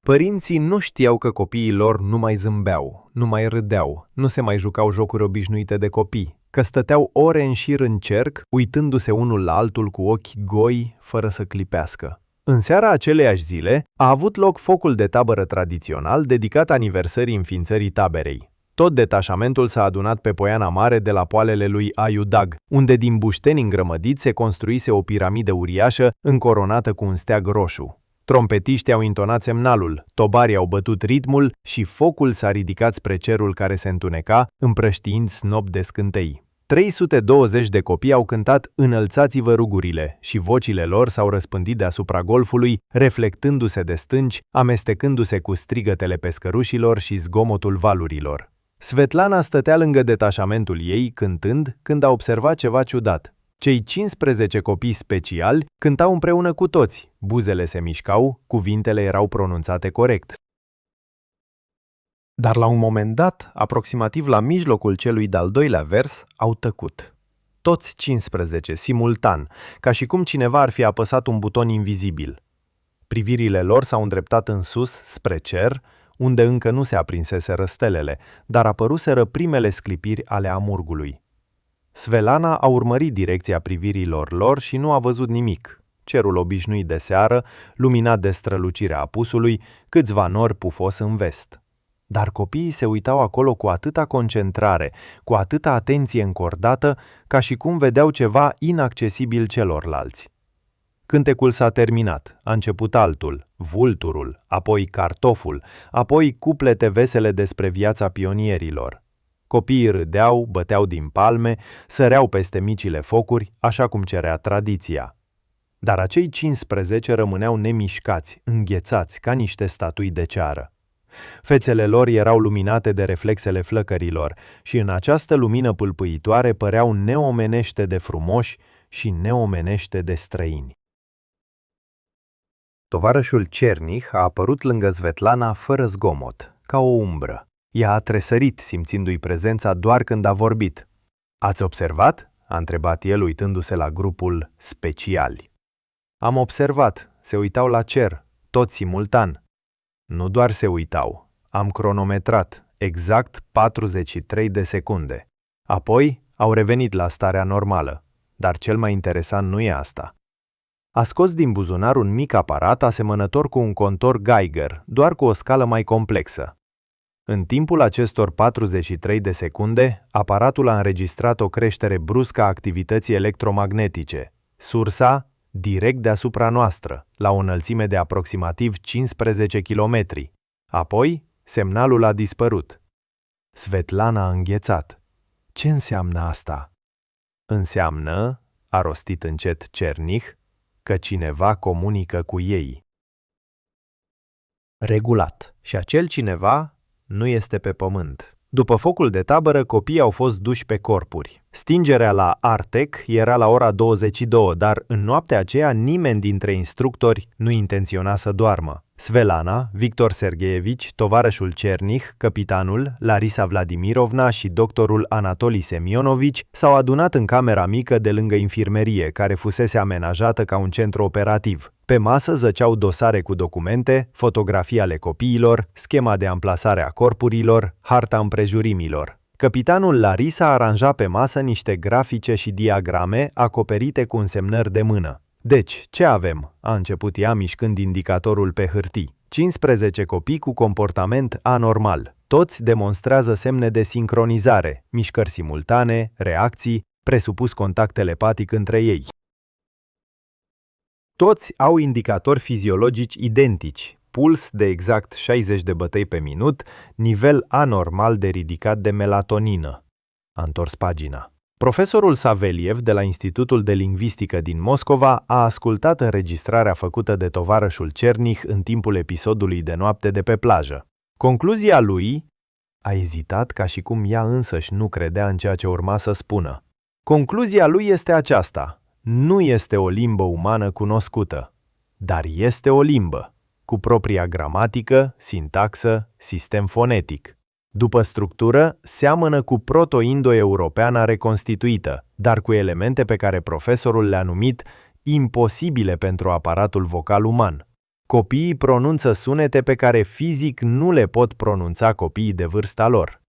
Părinții nu știau că copiii lor nu mai zâmbeau, nu mai râdeau, nu se mai jucau jocuri obișnuite de copii, că stăteau ore în șir în cerc, uitându-se unul la altul cu ochi goi, fără să clipească. În seara aceleiași zile a avut loc focul de tabără tradițional dedicat aniversării înființării taberei. Tot detașamentul s-a adunat pe Poiana Mare de la poalele lui Ayudag, unde din bușteni îngrămădiți se construise o piramidă uriașă încoronată cu un steag roșu. Trompetiștii au intonat semnalul, tobarii au bătut ritmul și focul s-a ridicat spre cerul care se întuneca, împrăștiind snop de scântei. 320 de copii au cântat Înălțați-vă rugurile și vocile lor s-au răspândit deasupra golfului, reflectându-se de stânci, amestecându-se cu strigătele pescărușilor și zgomotul valurilor. Svetlana stătea lângă detașamentul ei, cântând, când a observat ceva ciudat. Cei 15 copii speciali cântau împreună cu toți, buzele se mișcau, cuvintele erau pronunțate corect. Dar la un moment dat, aproximativ la mijlocul celui de-al doilea vers, au tăcut. Toți 15, simultan, ca și cum cineva ar fi apăsat un buton invizibil. Privirile lor s-au îndreptat în sus, spre cer, unde încă nu se aprinseseră stelele, dar apăruseră primele sclipiri ale amurgului. Svelana a urmărit direcția privirilor lor și nu a văzut nimic. Cerul obișnuit de seară, luminat de strălucirea apusului, câțiva nori pufos în vest. Dar copiii se uitau acolo cu atâta concentrare, cu atâta atenție încordată, ca și cum vedeau ceva inaccesibil celorlalți. Cântecul s-a terminat, a început altul, vulturul, apoi cartoful, apoi cuplete vesele despre viața pionierilor. Copiii râdeau, băteau din palme, săreau peste micile focuri, așa cum cerea tradiția. Dar acei 15 rămâneau nemișcați, înghețați, ca niște statui de ceară. Fețele lor erau luminate de reflexele flăcărilor și în această lumină pâlpâitoare păreau neomenește de frumoși și neomenește de străini. Tovarășul Cernih a apărut lângă Svetlana fără zgomot, ca o umbră. Ea a tresărit, simțindu-i prezența doar când a vorbit. "Ați observat?" a întrebat el, uitându-se la grupul speciali. "Am observat, se uitau la cer, toți simultan." "Nu doar se uitau, am cronometrat, exact 43 de secunde. Apoi au revenit la starea normală, dar cel mai interesant nu e asta." A scos din buzunar un mic aparat asemănător cu un contor Geiger, doar cu o scală mai complexă. În timpul acestor 43 de secunde, aparatul a înregistrat o creștere bruscă a activității electromagnetice. Sursa, direct deasupra noastră, la o înălțime de aproximativ 15 kilometri. Apoi, semnalul a dispărut. Svetlana a înghețat. "Ce înseamnă asta?" "Înseamnă," a rostit încet Cernih, "că cineva comunică cu ei." Regulat. Și acel cineva nu este pe pământ. După focul de tabără, copiii au fost duși pe corpuri. Stingerea la Artec era la ora 22, dar în noaptea aceea nimeni dintre instructori nu intenționa să doarmă. Svetlana, Victor Sergeevici, tovarășul Cernih, capitanul, Larisa Vladimirovna și doctorul Anatoli Semionovici s-au adunat în camera mică de lângă infirmerie, care fusese amenajată ca un centru operativ. Pe masă zăceau dosare cu documente, fotografii ale copiilor, schema de amplasare a corpurilor, harta împrejurimilor. Capitanul Larisa aranja pe masă niște grafice și diagrame acoperite cu însemnări de mână. "Deci, ce avem?" a început ea mișcând indicatorul pe hârtii. 15 copii cu comportament anormal. Toți demonstrează semne de sincronizare, mișcări simultane, reacții, presupus contact telepatic între ei. Toți au indicatori fiziologici identici, puls de exact 60 de bătăi pe minut, nivel anormal de ridicat de melatonină. A întors pagina. Profesorul Saveliev de la Institutul de Lingvistică din Moscova a ascultat înregistrarea făcută de tovarășul Cernih în timpul episodului de noapte de pe plajă. Concluzia lui a ezitat ca și cum ea însăși nu credea în ceea ce urma să spună. Concluzia lui este aceasta: nu este o limbă umană cunoscută, dar este o limbă, cu propria gramatică, sintaxă, sistem fonetic. După structură, seamănă cu proto-indo-europeana reconstituită, dar cu elemente pe care profesorul le-a numit imposibile pentru aparatul vocal uman. Copiii pronunță sunete pe care fizic nu le pot pronunța copiii de vârsta lor.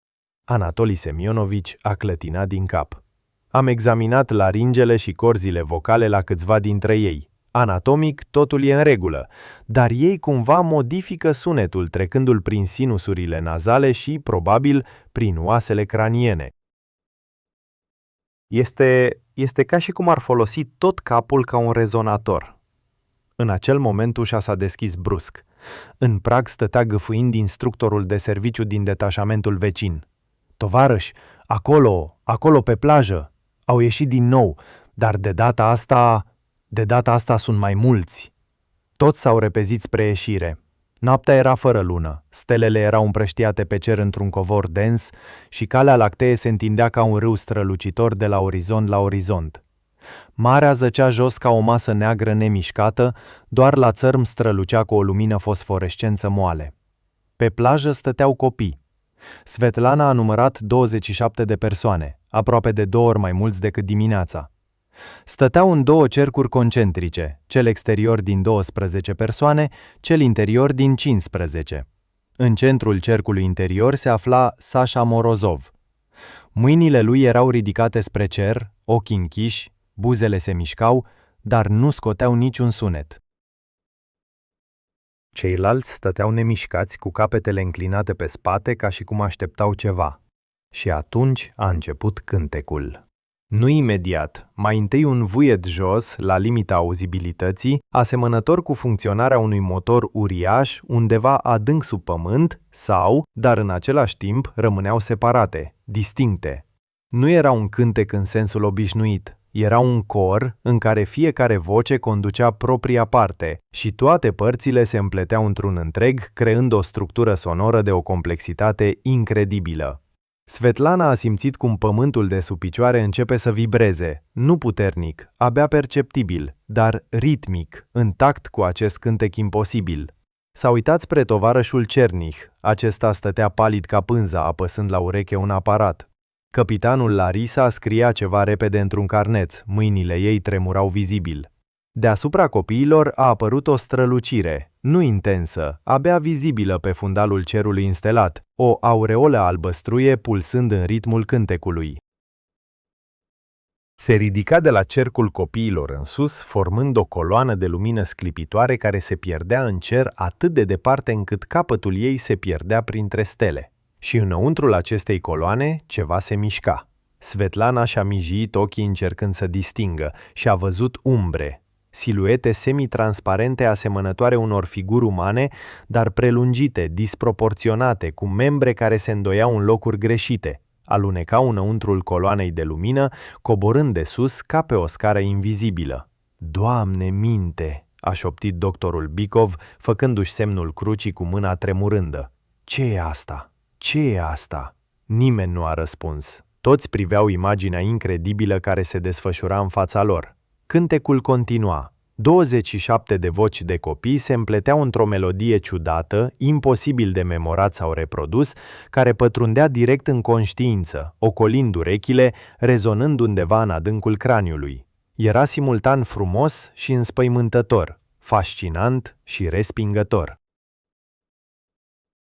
Anatoli Semionovici a clătinat din cap. Am examinat laringele și corzile vocale la câțiva dintre ei. Anatomic, totul e în regulă, dar ei cumva modifică sunetul, trecându-l prin sinusurile nazale și, probabil, prin oasele craniene. Este ca și cum ar folosi tot capul ca un rezonator. În acel moment ușa s-a deschis brusc. În prag stătea gâfâind instructorul de serviciu din detașamentul vecin. "Tovarăși, acolo pe plajă, au ieșit din nou, dar de data asta sunt mai mulți." Toți s-au repezit spre ieșire. Noaptea era fără lună, stelele erau împrăștiate pe cer într-un covor dens și Calea Lactee se întindea ca un râu strălucitor de la orizont la orizont. Marea zăcea jos ca o masă neagră nemișcată, doar la țărm strălucea cu o lumină fosforescență moale. Pe plajă stăteau copii. Svetlana a numărat 27 de persoane, aproape de 2 ori mai mulți decât dimineața. Stăteau în 2 cercuri concentrice, cel exterior din 12 persoane, cel interior din 15. În centrul cercului interior se afla Sasha Morozov. Mâinile lui erau ridicate spre cer, ochii închiși, buzele se mișcau, dar nu scoteau niciun sunet. Ceilalți stăteau nemișcați, cu capetele înclinate pe spate, ca și cum așteptau ceva. Și atunci a început cântecul. Nu imediat, mai întâi un vuiet jos, la limita auzibilității, asemănător cu funcționarea unui motor uriaș undeva adânc sub pământ sau, dar în același timp, rămâneau separate, distincte. Nu era un cântec în sensul obișnuit, era un cor în care fiecare voce conducea propria parte și toate părțile se împleteau într-un întreg, creând o structură sonoră de o complexitate incredibilă. Svetlana a simțit cum pământul de sub picioare începe să vibreze, nu puternic, abia perceptibil, dar ritmic, în tact cu acest cântec imposibil. S-a uitat spre tovarășul Cernich, acesta stătea palid ca pânza, apăsând la ureche un aparat. Capitanul Larisa scria ceva repede într-un carnet, mâinile ei tremurau vizibil. Deasupra copiilor a apărut o strălucire, nu intensă, abia vizibilă pe fundalul cerului înstelat, o aureolă albăstruie pulsând în ritmul cântecului. Se ridica de la cercul copiilor în sus, formând o coloană de lumină sclipitoare care se pierdea în cer atât de departe încât capătul ei se pierdea printre stele. Și înăuntrul acestei coloane ceva se mișca. Svetlana și-a mijiit ochii încercând să distingă și a văzut umbre, siluete semi-transparente asemănătoare unor figuri umane, dar prelungite, disproporționate, cu membre care se îndoiau în locuri greșite. Alunecau înăuntrul coloanei de lumină, coborând de sus ca pe o scară invizibilă. Doamne, minte! A șoptit doctorul Bicov, făcându-și semnul crucii cu mâna tremurândă. Ce e asta? Ce e asta? Nimeni nu a răspuns. Toți priveau imaginea incredibilă care se desfășura în fața lor. Cântecul continua. 27 de voci de copii se împleteau într-o melodie ciudată, imposibil de memorat sau reprodus, care pătrundea direct în conștiință, ocolind urechile, rezonând undeva în adâncul craniului. Era simultan frumos și înspăimântător, fascinant și respingător.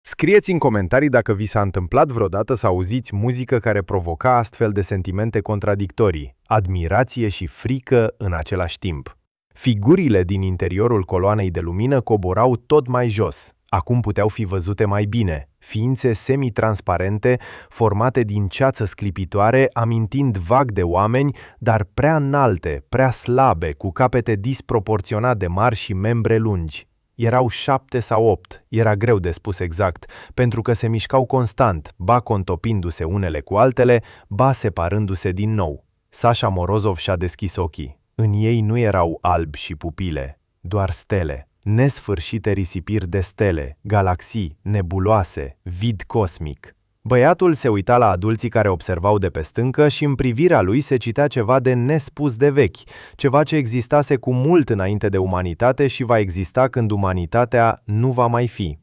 Scrieți în comentarii dacă vi s-a întâmplat vreodată să auziți muzică care provoca astfel de sentimente contradictorii, admirație și frică în același timp. Figurile din interiorul coloanei de lumină coborau tot mai jos. Acum puteau fi văzute mai bine, ființe semi-transparente, formate din ceață sclipitoare, amintind vag de oameni, dar prea înalte, prea slabe, cu capete disproporționat de mari și membre lungi. Erau 7 sau 8, era greu de spus exact, pentru că se mișcau constant, ba contopindu-se unele cu altele, ba separându-se din nou. Sasha Morozov și-a deschis ochii. În ei nu erau albi și pupile, doar stele, nesfârșite risipiri de stele, galaxii, nebuloase, vid cosmic. Băiatul se uita la adulții care observau de pe stâncă și în privirea lui se citea ceva de nespus de vechi, ceva ce existase cu mult înainte de umanitate și va exista când umanitatea nu va mai fi.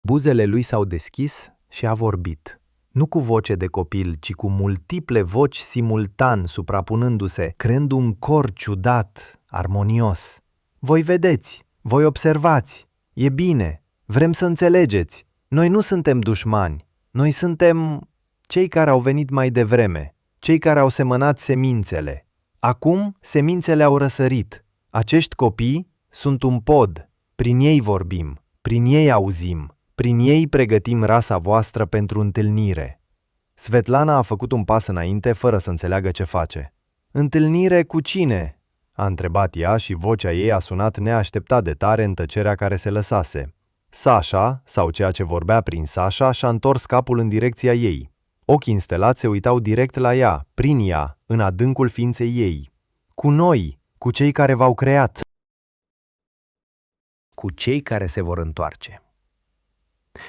Buzele lui s-au deschis și a vorbit. Nu cu voce de copil, ci cu multiple voci simultan suprapunându-se, creând un cor ciudat, armonios. Voi vedeți, voi observați, e bine, vrem să înțelegeți. Noi nu suntem dușmani, noi suntem cei care au venit mai devreme, cei care au semănat semințele. Acum semințele au răsărit. Acești copii sunt un pod, prin ei vorbim, prin ei auzim, prin ei pregătim rasa voastră pentru întâlnire. Svetlana a făcut un pas înainte fără să înțeleagă ce face. Întâlnire cu cine? A întrebat ea și vocea ei a sunat neașteptat de tare în tăcerea care se lăsase. Sasha, sau ceea ce vorbea prin Sasha, și-a întors capul în direcția ei. Ochii înstelați se uitau direct la ea, prin ea, în adâncul ființei ei. Cu noi, cu cei care v-au creat. Cu cei care se vor întoarce.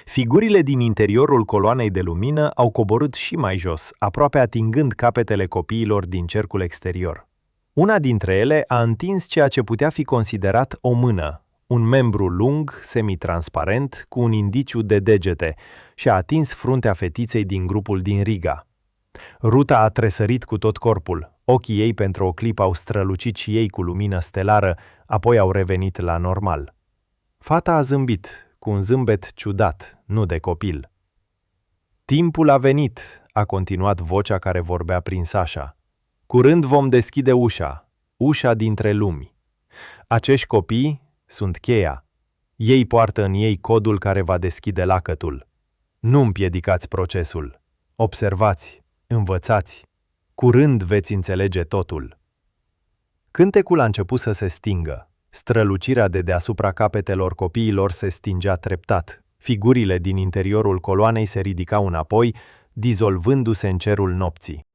Figurile din interiorul coloanei de lumină au coborât și mai jos, aproape atingând capetele copiilor din cercul exterior. Una dintre ele a întins ceea ce putea fi considerat o mână, un membru lung, semitransparent, cu un indiciu de degete, și a atins fruntea fetiței din grupul din Riga. Ruta a tresărit cu tot corpul, ochii ei pentru o clipă au strălucit și ei cu lumină stelară, apoi au revenit la normal. Fata a zâmbit, cu un zâmbet ciudat, nu de copil. Timpul a venit, a continuat vocea care vorbea prin Sasha. Curând vom deschide ușa, ușa dintre lumi. Acești copii sunt cheia. Ei poartă în ei codul care va deschide lacătul. Nu împiedicați procesul. Observați, învățați, Curând veți înțelege totul. Cântecul a început să se stingă. Strălucirea de deasupra capetelor copiilor se stingea treptat. Figurile din interiorul coloanei se ridicau înapoi, dizolvându-se în cerul nopții.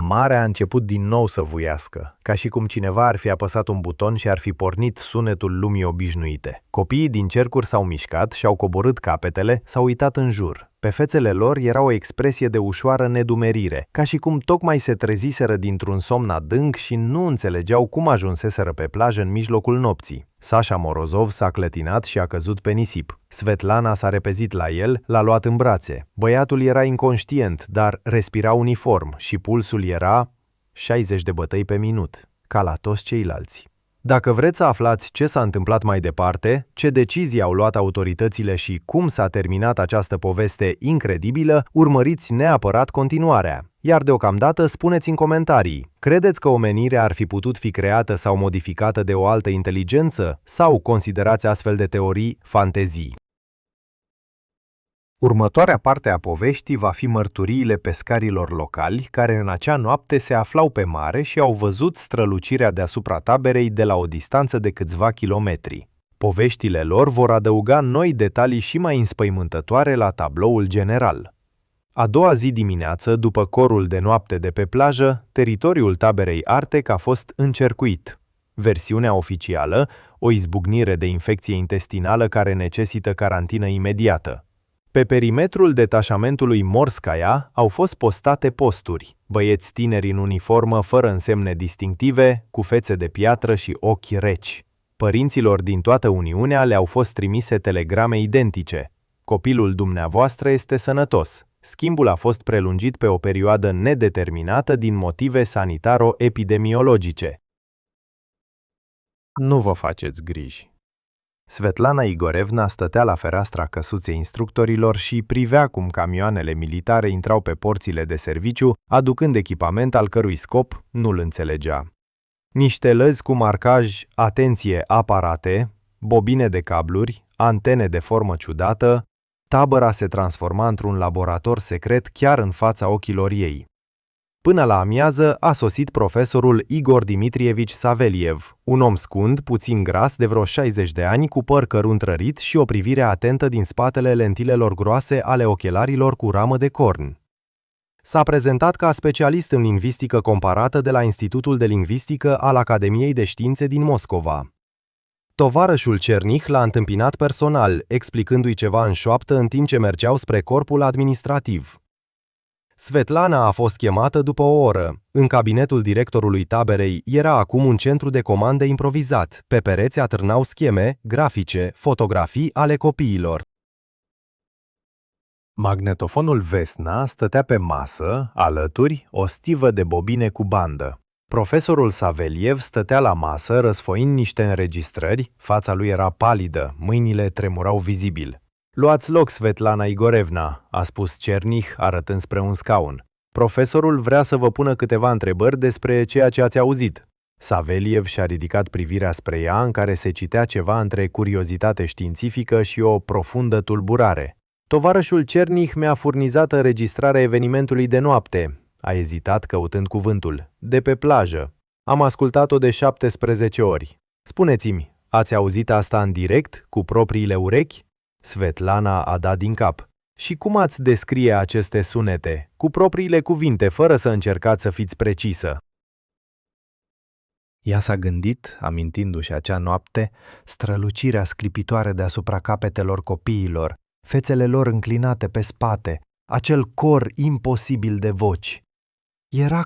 Marea a început din nou să vuiască, ca și cum cineva ar fi apăsat un buton și ar fi pornit sunetul lumii obișnuite. Copiii din cercuri s-au mișcat și-au coborât capetele, s-au uitat în jur. Pe fețele lor era o expresie de ușoară nedumerire, ca și cum tocmai se treziseră dintr-un somn adânc și nu înțelegeau cum ajunseseră pe plajă în mijlocul nopții. Sasha Morozov s-a clătinat și a căzut pe nisip. Svetlana s-a repezit la el, l-a luat în brațe. Băiatul era inconștient, dar respira uniform și pulsul era 60 de bătăi pe minut, ca la toți ceilalți. Dacă vreți să aflați ce s-a întâmplat mai departe, ce decizii au luat autoritățile și cum s-a terminat această poveste incredibilă, urmăriți neapărat continuarea. Iar deocamdată spuneți în comentarii, credeți că omenirea ar fi putut fi creată sau modificată de o altă inteligență sau considerați astfel de teorii fantezii? Următoarea parte a poveștii va fi mărturiile pescarilor locali care în acea noapte se aflau pe mare și au văzut strălucirea deasupra taberei de la o distanță de câțiva kilometri. Poveștile lor vor adăuga noi detalii și mai înspăimântătoare la tabloul general. A doua zi dimineață, după corul de noapte de pe plajă, teritoriul taberei Artec a fost încercuit. Versiunea oficială, o izbucnire de infecție intestinală care necesită carantină imediată. Pe perimetrul detașamentului Morskaya au fost postate posturi, băieți tineri în uniformă fără însemne distinctive, cu fețe de piatră și ochi reci. Părinților din toată Uniunea le-au fost trimise telegrame identice. Copilul dumneavoastră este sănătos. Schimbul a fost prelungit pe o perioadă nedeterminată din motive sanitaro-epidemiologice. Nu vă faceți griji. Svetlana Igorevna stătea la fereastra căsuței instructorilor și privea cum camioanele militare intrau pe porțile de serviciu, aducând echipament al cărui scop nu-l înțelegea. Niște lăzi cu marcaj "Atenție, aparate", bobine de cabluri, antene de formă ciudată, tabăra se transforma într-un laborator secret chiar în fața ochilor ei. Până la amiază a sosit profesorul Igor Dimitrievici Saveliev, un om scund, puțin gras, de vreo 60 de ani, cu păr cărunt rărit și o privire atentă din spatele lentilelor groase ale ochelarilor cu ramă de corn. S-a prezentat ca specialist în lingvistică comparată de la Institutul de Lingvistică al Academiei de Științe din Moscova. Tovarășul Cernih l-a întâmpinat personal, explicându-i ceva în șoaptă în timp ce mergeau spre corpul administrativ. Svetlana a fost chemată după o oră. În cabinetul directorului taberei era acum un centru de comandă improvizat. Pe pereți atârnau scheme, grafice, fotografii ale copiilor. Magnetofonul Vesna stătea pe masă, alături, o stivă de bobine cu bandă. Profesorul Saveliev stătea la masă, răsfoind niște înregistrări, fața lui era palidă, mâinile tremurau vizibil. Luați loc, Svetlana Igorevna, a spus Cernih, arătând spre un scaun. Profesorul vrea să vă pună câteva întrebări despre ceea ce ați auzit. Saveliev și-a ridicat privirea spre ea, în care se citea ceva între curiozitate științifică și o profundă tulburare. Tovarășul Cernih mi-a furnizat înregistrarea evenimentului de noapte. A ezitat căutând cuvântul. De pe plajă. Am ascultat-o de 17 ori. Spuneți-mi, ați auzit asta în direct, cu propriile urechi? Svetlana a dat din cap. Și cum ați descrie aceste sunete, cu propriile cuvinte, fără să încercați să fiți precisă? Ea s-a gândit, amintindu-și acea noapte, strălucirea sclipitoare deasupra capetelor copiilor, fețele lor înclinate pe spate, acel cor imposibil de voci. Era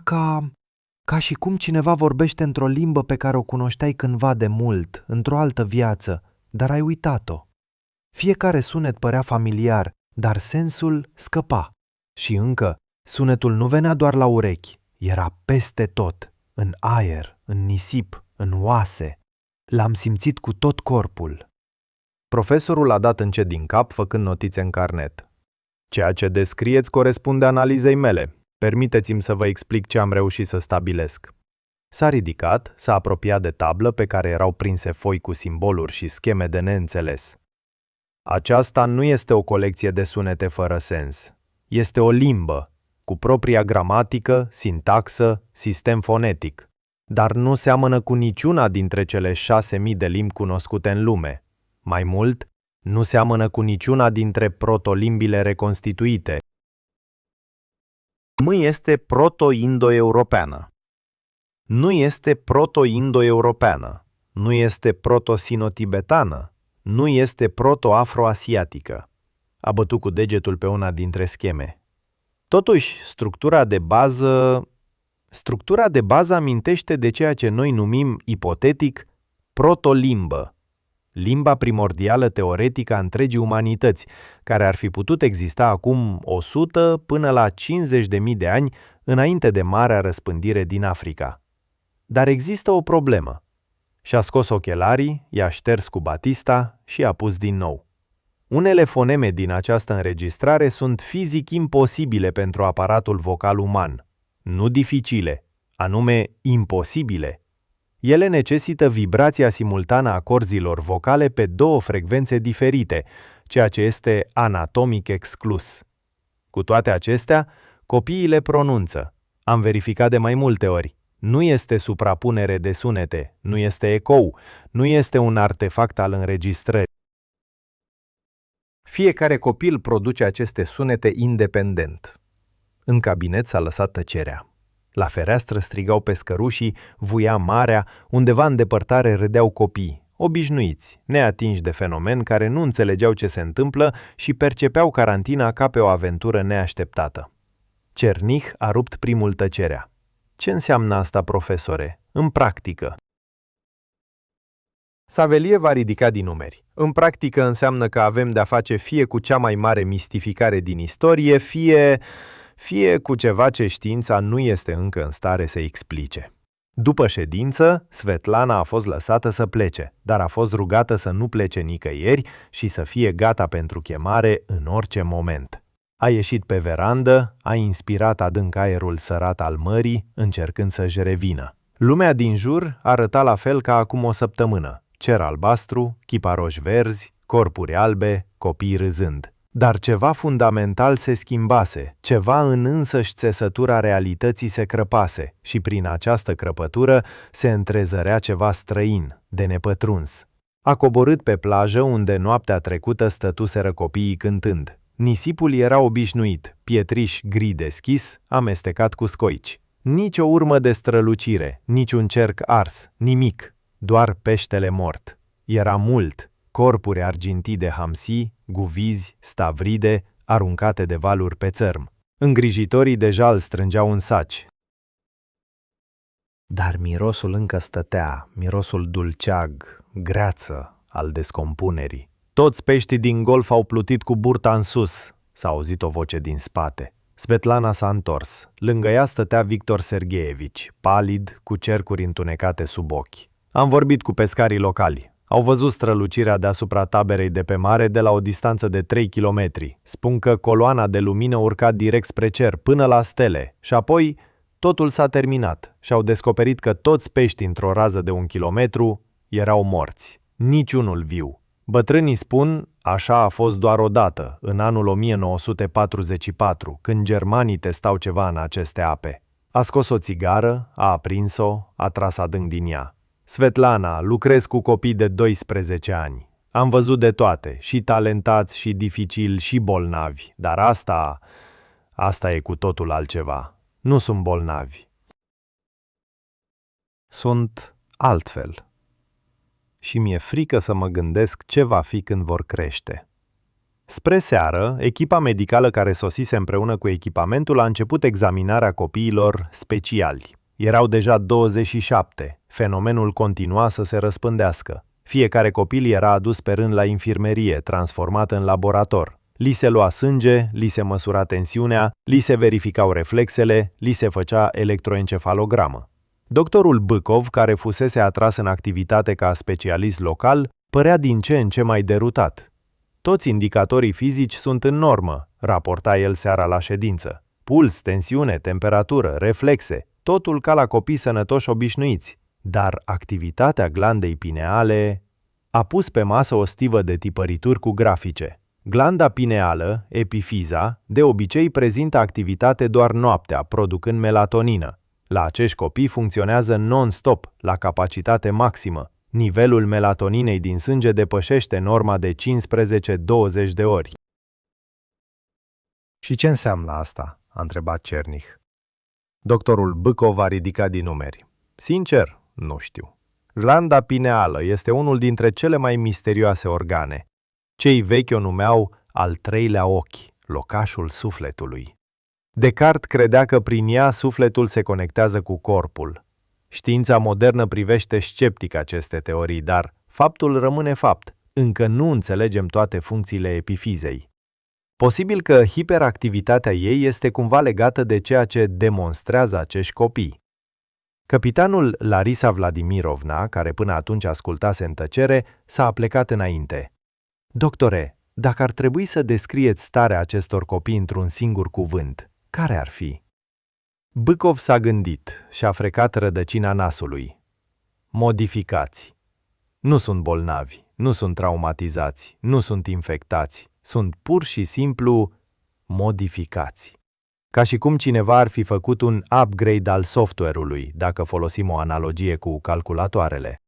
ca și cum cineva vorbește într-o limbă pe care o cunoșteai cândva de mult, într-o altă viață, dar ai uitat-o. Fiecare sunet părea familiar, dar sensul scăpa. Și încă, sunetul nu venea doar la urechi, era peste tot, în aer, în nisip, în oase. L-am simțit cu tot corpul. Profesorul a dat încet din cap, făcând notițe în carnet. Ceea ce descrieți corespunde analizei mele. Permiteți-mi să vă explic ce am reușit să stabilesc. S-a ridicat, s-a apropiat de tablă pe care erau prinse foi cu simboluri și scheme de neînțeles. Aceasta nu este o colecție de sunete fără sens. Este o limbă. cu propria gramatică, sintaxă, sistem fonetic, dar nu seamănă cu niciuna dintre cele 6.000 de limbi cunoscute în lume. Mai mult, nu seamănă cu niciuna dintre protolimbile reconstituite. Nu este proto-indo-europeană. Nu este proto-indo-europeană. Nu este proto-sino-tibetană. Nu este proto-afro-asiatică. A bătut cu degetul pe una dintre scheme. Totuși, structura de bază amintește de ceea ce noi numim ipotetic protolimbă, limba primordială teoretică a întregii umanități, care ar fi putut exista acum 100 până la 50.000 de ani înainte de marea răspândire din Africa. Dar există o problemă. Și-a scos ochelarii, i-a șters cu batista și a pus din nou. Unele foneme din această înregistrare sunt fizic imposibile pentru aparatul vocal uman. Nu dificile, anume imposibile. Ele necesită vibrația simultană a corzilor vocale pe două frecvențe diferite, ceea ce este anatomic exclus. Cu toate acestea, copiii le pronunță. Am verificat de mai multe ori. Nu este suprapunere de sunete, nu este ecou, nu este un artefact al înregistrării. Fiecare copil produce aceste sunete independent. În cabinet s-a lăsat tăcerea. La fereastră strigau pescărușii, vuia marea, undeva în depărtare râdeau copii, obișnuiți, neatinși de fenomen, care nu înțelegeau ce se întâmplă și percepeau carantina ca pe o aventură neașteptată. Cernich a rupt primul tăcerea. Ce înseamnă asta, profesore? În practică. Saveliev a ridicat din numeri. În practică înseamnă că avem de-a face fie cu cea mai mare mistificare din istorie, fie cu ceva ce știința nu este încă în stare să explice. După ședință, Svetlana a fost lăsată să plece, dar a fost rugată să nu plece nicăieri și să fie gata pentru chemare în orice moment. A ieșit pe verandă, a inspirat adânc aerul sărat al mării, încercând să-și revină. Lumea din jur arăta la fel ca acum o săptămână. Cer albastru, chiparoși verzi, corpuri albe, copii râzând. Dar ceva fundamental se schimbase, ceva în însăși țesătura realității se crăpase și prin această crăpătură se întrezărea ceva străin, de nepătruns. A coborât pe plajă unde noaptea trecută stătuseră copiii cântând. Nisipul era obișnuit, pietriș gri deschis, amestecat cu scoici. Nici o urmă de strălucire, nici un cerc ars, nimic, doar peștele mort. Era mult, corpuri argintii de hamsi, guvizi, stavride, aruncate de valuri pe țărm. Îngrijitorii deja îl strângeau în saci. Dar mirosul încă stătea, mirosul dulceag, greață al descompunerii. Toți peștii din golf au plutit cu burta în sus, s-a auzit o voce din spate. Svetlana s-a întors. Lângă ea stătea Victor Sergeevici, palid, cu cercuri întunecate sub ochi. Am vorbit cu pescarii locali. Au văzut strălucirea deasupra taberei de pe mare de la o distanță de 3 kilometri. Spun că coloana de lumină urca direct spre cer, până la stele, și apoi totul s-a terminat și au descoperit că toți peștii într-o rază de 1 kilometru erau morți. Niciunul viu. Bătrânii spun, așa a fost doar odată, în anul 1944, când germanii testau ceva în aceste ape. A scos o țigară, a aprins-o, a tras adânc din ea. Svetlana, lucrez cu copii de 12 ani. Am văzut de toate, și talentați, și dificili, și bolnavi, dar asta e cu totul altceva. Nu sunt bolnavi. Sunt altfel. Și mi-e frică să mă gândesc ce va fi când vor crește. Spre seară, echipa medicală care sosise împreună cu echipamentul a început examinarea copiilor speciali. Erau deja 27. Fenomenul continua să se răspândească. Fiecare copil era adus pe rând la infirmerie, transformat în laborator. Li se lua sânge, li se măsura tensiunea, li se verificau reflexele, li se făcea electroencefalogramă. Doctorul Bâcov, care fusese atras în activitate ca specialist local, părea din ce în ce mai derutat. Toți indicatorii fizici sunt în normă, raporta el seara la ședință. Puls, tensiune, temperatură, reflexe, totul ca la copii sănătoși obișnuiți. Dar activitatea glandei pineale a pus pe masă o stivă de tipărituri cu grafice. Glanda pineală, epifiza, de obicei prezintă activitate doar noaptea, producând melatonină. La acești copii funcționează non-stop, la capacitate maximă. Nivelul melatoninei din sânge depășește norma de 15-20 de ori. Și ce înseamnă asta? A întrebat Cernich. Doctorul Bâcov a ridicat din numeri. Sincer, nu știu. Glanda pineală este unul dintre cele mai misterioase organe. Cei vechi o numeau al treilea ochi, locașul sufletului. Descartes credea că prin ea sufletul se conectează cu corpul. Știința modernă privește sceptic aceste teorii, dar faptul rămâne fapt. Încă nu înțelegem toate funcțiile epifizei. Posibil că hiperactivitatea ei este cumva legată de ceea ce demonstrează acești copii. Capitanul Larisa Vladimirovna, care până atunci ascultase în tăcere, s-a aplecat înainte. Doctore, dacă ar trebui să descrieți starea acestor copii într-un singur cuvânt, care ar fi? Bâcov s-a gândit și a frecat rădăcina nasului. Modificați. Nu sunt bolnavi, nu sunt traumatizați, nu sunt infectați, sunt pur și simplu modificați. Ca și cum cineva ar fi făcut un upgrade al software-ului, dacă folosim o analogie cu calculatoarele.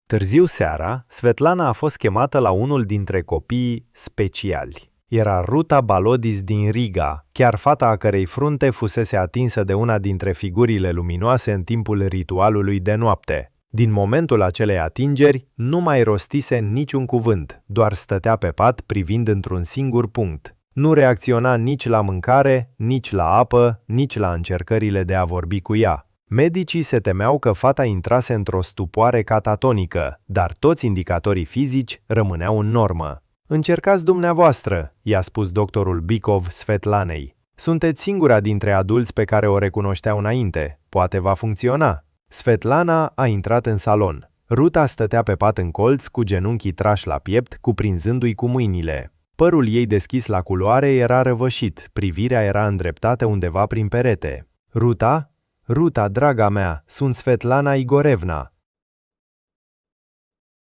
Târziu seara, Svetlana a fost chemată la unul dintre copiii speciali. Era Ruta Balodis din Riga, chiar fata a cărei frunte fusese atinsă de una dintre figurile luminoase în timpul ritualului de noapte. Din momentul acelei atingeri, nu mai rostise niciun cuvânt, doar stătea pe pat privind într-un singur punct. Nu reacționa nici la mâncare, nici la apă, nici la încercările de a vorbi cu ea. Medicii se temeau că fata intrase într-o stupoare catatonică, dar toți indicatorii fizici rămâneau în normă. Încercați dumneavoastră, i-a spus doctorul Bicov Svetlanei. Sunteți singura dintre adulți pe care o recunoșteau înainte. Poate va funcționa. Svetlana a intrat în salon. Ruta stătea pe pat în colț, cu genunchii trași la piept, cuprinzându-i cu mâinile. Părul ei deschis la culoare era răvășit, privirea era îndreptată undeva prin perete. Ruta? Ruta, draga mea, sunt Svetlana Igorevna.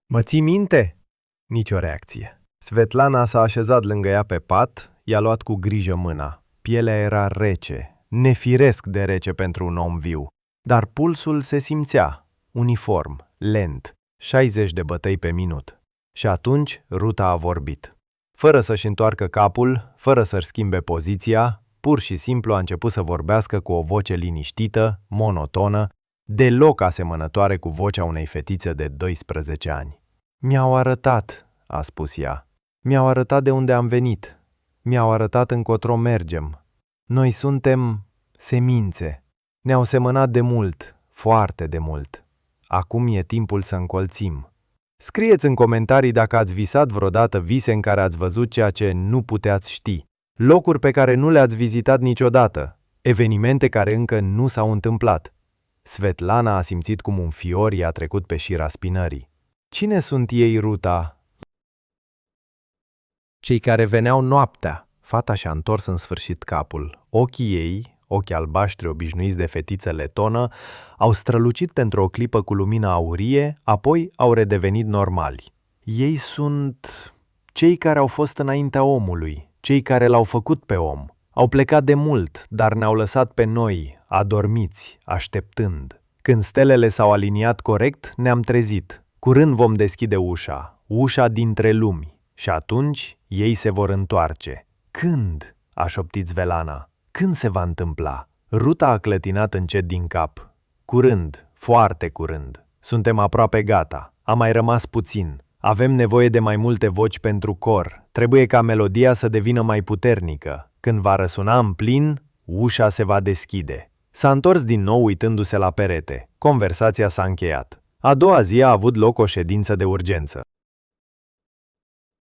Mă ții minte? Nicio reacție. Svetlana s-a așezat lângă ea pe pat, i-a luat cu grijă mâna. Pielea era rece, nefiresc de rece pentru un om viu. Dar pulsul se simțea, uniform, lent, 60 de bătăi pe minut. Și atunci Ruta a vorbit. Fără să-și întoarcă capul, fără să-și schimbe poziția, pur și simplu a început să vorbească cu o voce liniștită, monotonă, deloc asemănătoare cu vocea unei fetițe de 12 ani. Mi-au arătat, a spus ea. Mi-au arătat de unde am venit. Mi-au arătat încotro mergem. Noi suntem semințe. Ne-au semănat de mult, foarte de mult. Acum e timpul să încolțim. Scrieți în comentarii dacă ați visat vreodată vise în care ați văzut ceea ce nu puteați ști, locuri pe care nu le-ați vizitat niciodată, evenimente care încă nu s-au întâmplat. Svetlana a simțit cum un fior i-a trecut pe șira spinării. Cine sunt ei, Ruta? Cei care veneau noaptea. Fata și-a întors în sfârșit capul. Ochii ei, ochi albaștri obișnuiți de fetiță letonă, au strălucit pentru o clipă cu lumină aurie, apoi au redevenit normali. Ei sunt cei care au fost înaintea omului, cei care l-au făcut pe om. Au plecat de mult, dar ne-au lăsat pe noi, adormiți, așteptând. Când stelele s-au aliniat corect, ne-am trezit. Curând vom deschide ușa dintre lumi, și atunci ei se vor întoarce. Când? A șoptit Svelana. Când se va întâmpla? Ruta a clătinat încet din cap. Curând, foarte curând. Suntem aproape gata. A mai rămas puțin. Avem nevoie de mai multe voci pentru cor. Trebuie ca melodia să devină mai puternică. Când va răsuna în plin, ușa se va deschide. S-a întors din nou uitându-se la perete. Conversația s-a încheiat. A doua zi a avut loc o ședință de urgență.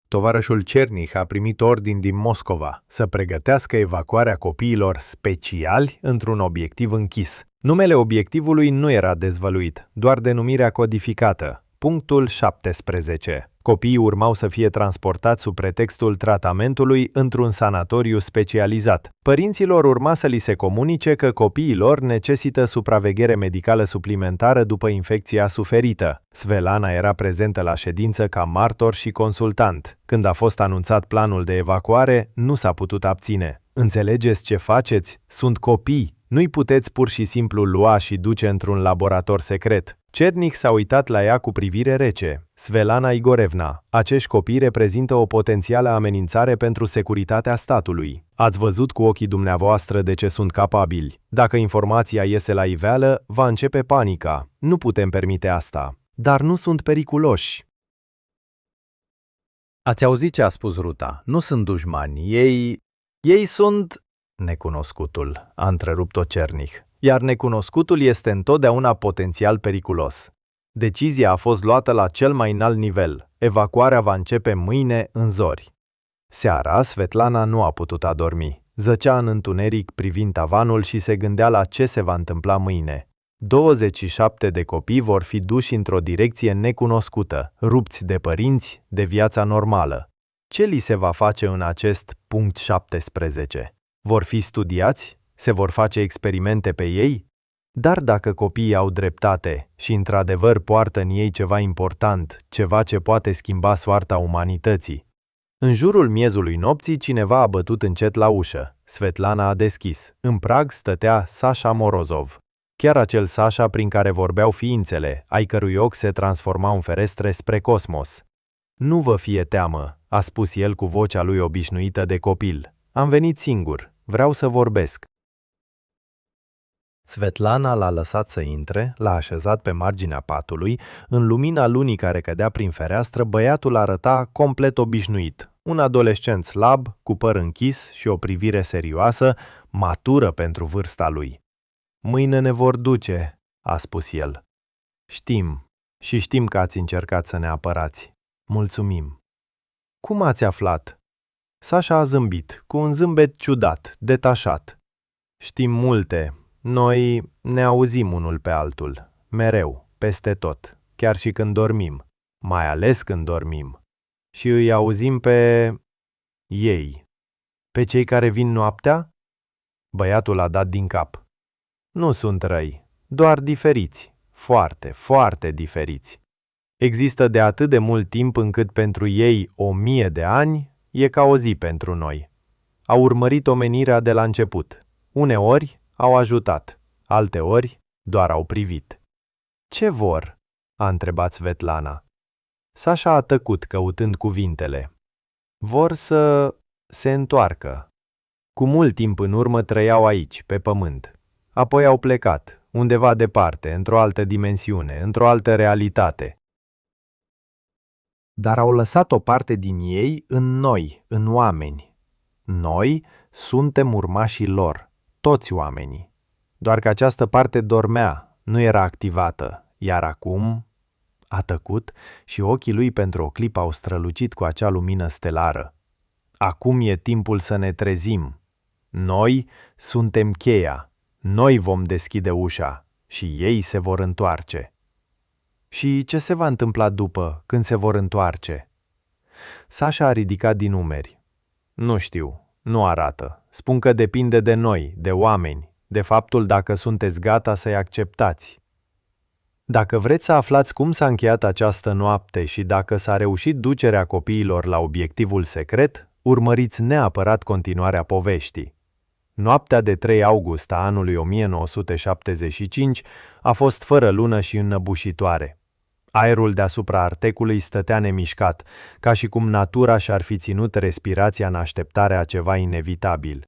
Tovarășul Cernich a primit ordin din Moscova să pregătească evacuarea copiilor speciali într-un obiectiv închis. Numele obiectivului nu era dezvăluit, doar denumirea codificată, punctul 17. Copiii urmau să fie transportați sub pretextul tratamentului într-un sanatoriu specializat. Părinților urma să li se comunice că copiii lor necesită supraveghere medicală suplimentară după infecția suferită. Svetlana era prezentă la ședință ca martor și consultant. Când a fost anunțat planul de evacuare, nu s-a putut abține. Înțelegeți ce faceți? Sunt copii! Nu-i puteți pur și simplu lua și duce într-un laborator secret. Cernic s-a uitat la ea cu privire rece. Svetlana Igorevna, acești copii reprezintă o potențială amenințare pentru securitatea statului. Ați văzut cu ochii dumneavoastră de ce sunt capabili. Dacă informația iese la iveală, va începe panica. Nu putem permite asta. Dar nu sunt periculoși. Ați auzit ce a spus Ruta? Nu sunt dușmani. Ei sunt... Necunoscutul, a întrerupt-o Cernic. Iar necunoscutul este întotdeauna potențial periculos. Decizia a fost luată la cel mai înalt nivel. Evacuarea va începe mâine în zori. Seara, Svetlana nu a putut adormi. Zăcea în întuneric privind tavanul și se gândea la ce se va întâmpla mâine. 27 de copii vor fi duși într-o direcție necunoscută, rupți de părinți, de viața normală. Ce li se va face în acest punct 17? Vor fi studiați? Se vor face experimente pe ei? Dar dacă copiii au dreptate și într-adevăr poartă în ei ceva important, ceva ce poate schimba soarta umanității. În jurul miezului nopții, cineva a bătut încet la ușă. Svetlana a deschis. În prag stătea Sasha Morozov. Chiar acel Sasha prin care vorbeau ființele, ai cărui ochi se transformau în ferestre spre cosmos. Nu vă fie teamă, a spus el cu vocea lui obișnuită de copil. Am venit singur. Vreau să vorbesc. Svetlana l-a lăsat să intre, l-a așezat pe marginea patului. În lumina lunii care cădea prin fereastră, băiatul arăta complet obișnuit. Un adolescent slab, cu păr închis și o privire serioasă, matură pentru vârsta lui. Mâine ne vor duce, a spus el. Știm, și știm că ați încercat să ne apărați. Mulțumim. Cum ați aflat? Sasha a zâmbit, cu un zâmbet ciudat, detașat. Știm multe. Noi ne auzim unul pe altul, mereu, peste tot, chiar și când dormim, mai ales când dormim. Și îi auzim pe... ei. Pe cei care vin noaptea? Băiatul a dat din cap. Nu sunt răi, doar diferiți, foarte, foarte diferiți. Există de atât de mult timp încât pentru ei 1000 de ani e ca o zi pentru noi. Au urmărit omenirea de la început. Uneori au ajutat, alteori doar au privit. Ce vor? A întrebat Svetlana. Sasha a tăcut căutând cuvintele. Vor să se întoarcă. Cu mult timp în urmă trăiau aici, pe pământ. Apoi au plecat, undeva departe, într-o altă dimensiune, într-o altă realitate. Dar au lăsat o parte din ei în noi, în oameni. Noi suntem urmașii lor, toți oamenii. Doar că această parte dormea, nu era activată, iar acum a tăcut și ochii lui pentru o clipă au strălucit cu acea lumină stelară. Acum e timpul să ne trezim. Noi suntem cheia, noi vom deschide ușa și ei se vor întoarce. Și ce se va întâmpla după, când se vor întoarce? Sasha a ridicat din umeri. Nu știu, nu arată. Spun că depinde de noi, de oameni, de faptul dacă sunteți gata să-i acceptați. Dacă vreți să aflați cum s-a încheiat această noapte și dacă s-a reușit ducerea copiilor la obiectivul secret, urmăriți neapărat continuarea poveștii. Noaptea de 3 august a anului 1975 a fost fără lună și înnăbușitoare. Aerul deasupra Artecului stătea nemișcat, ca și cum natura și-ar fi ținut respirația în așteptarea ceva inevitabil.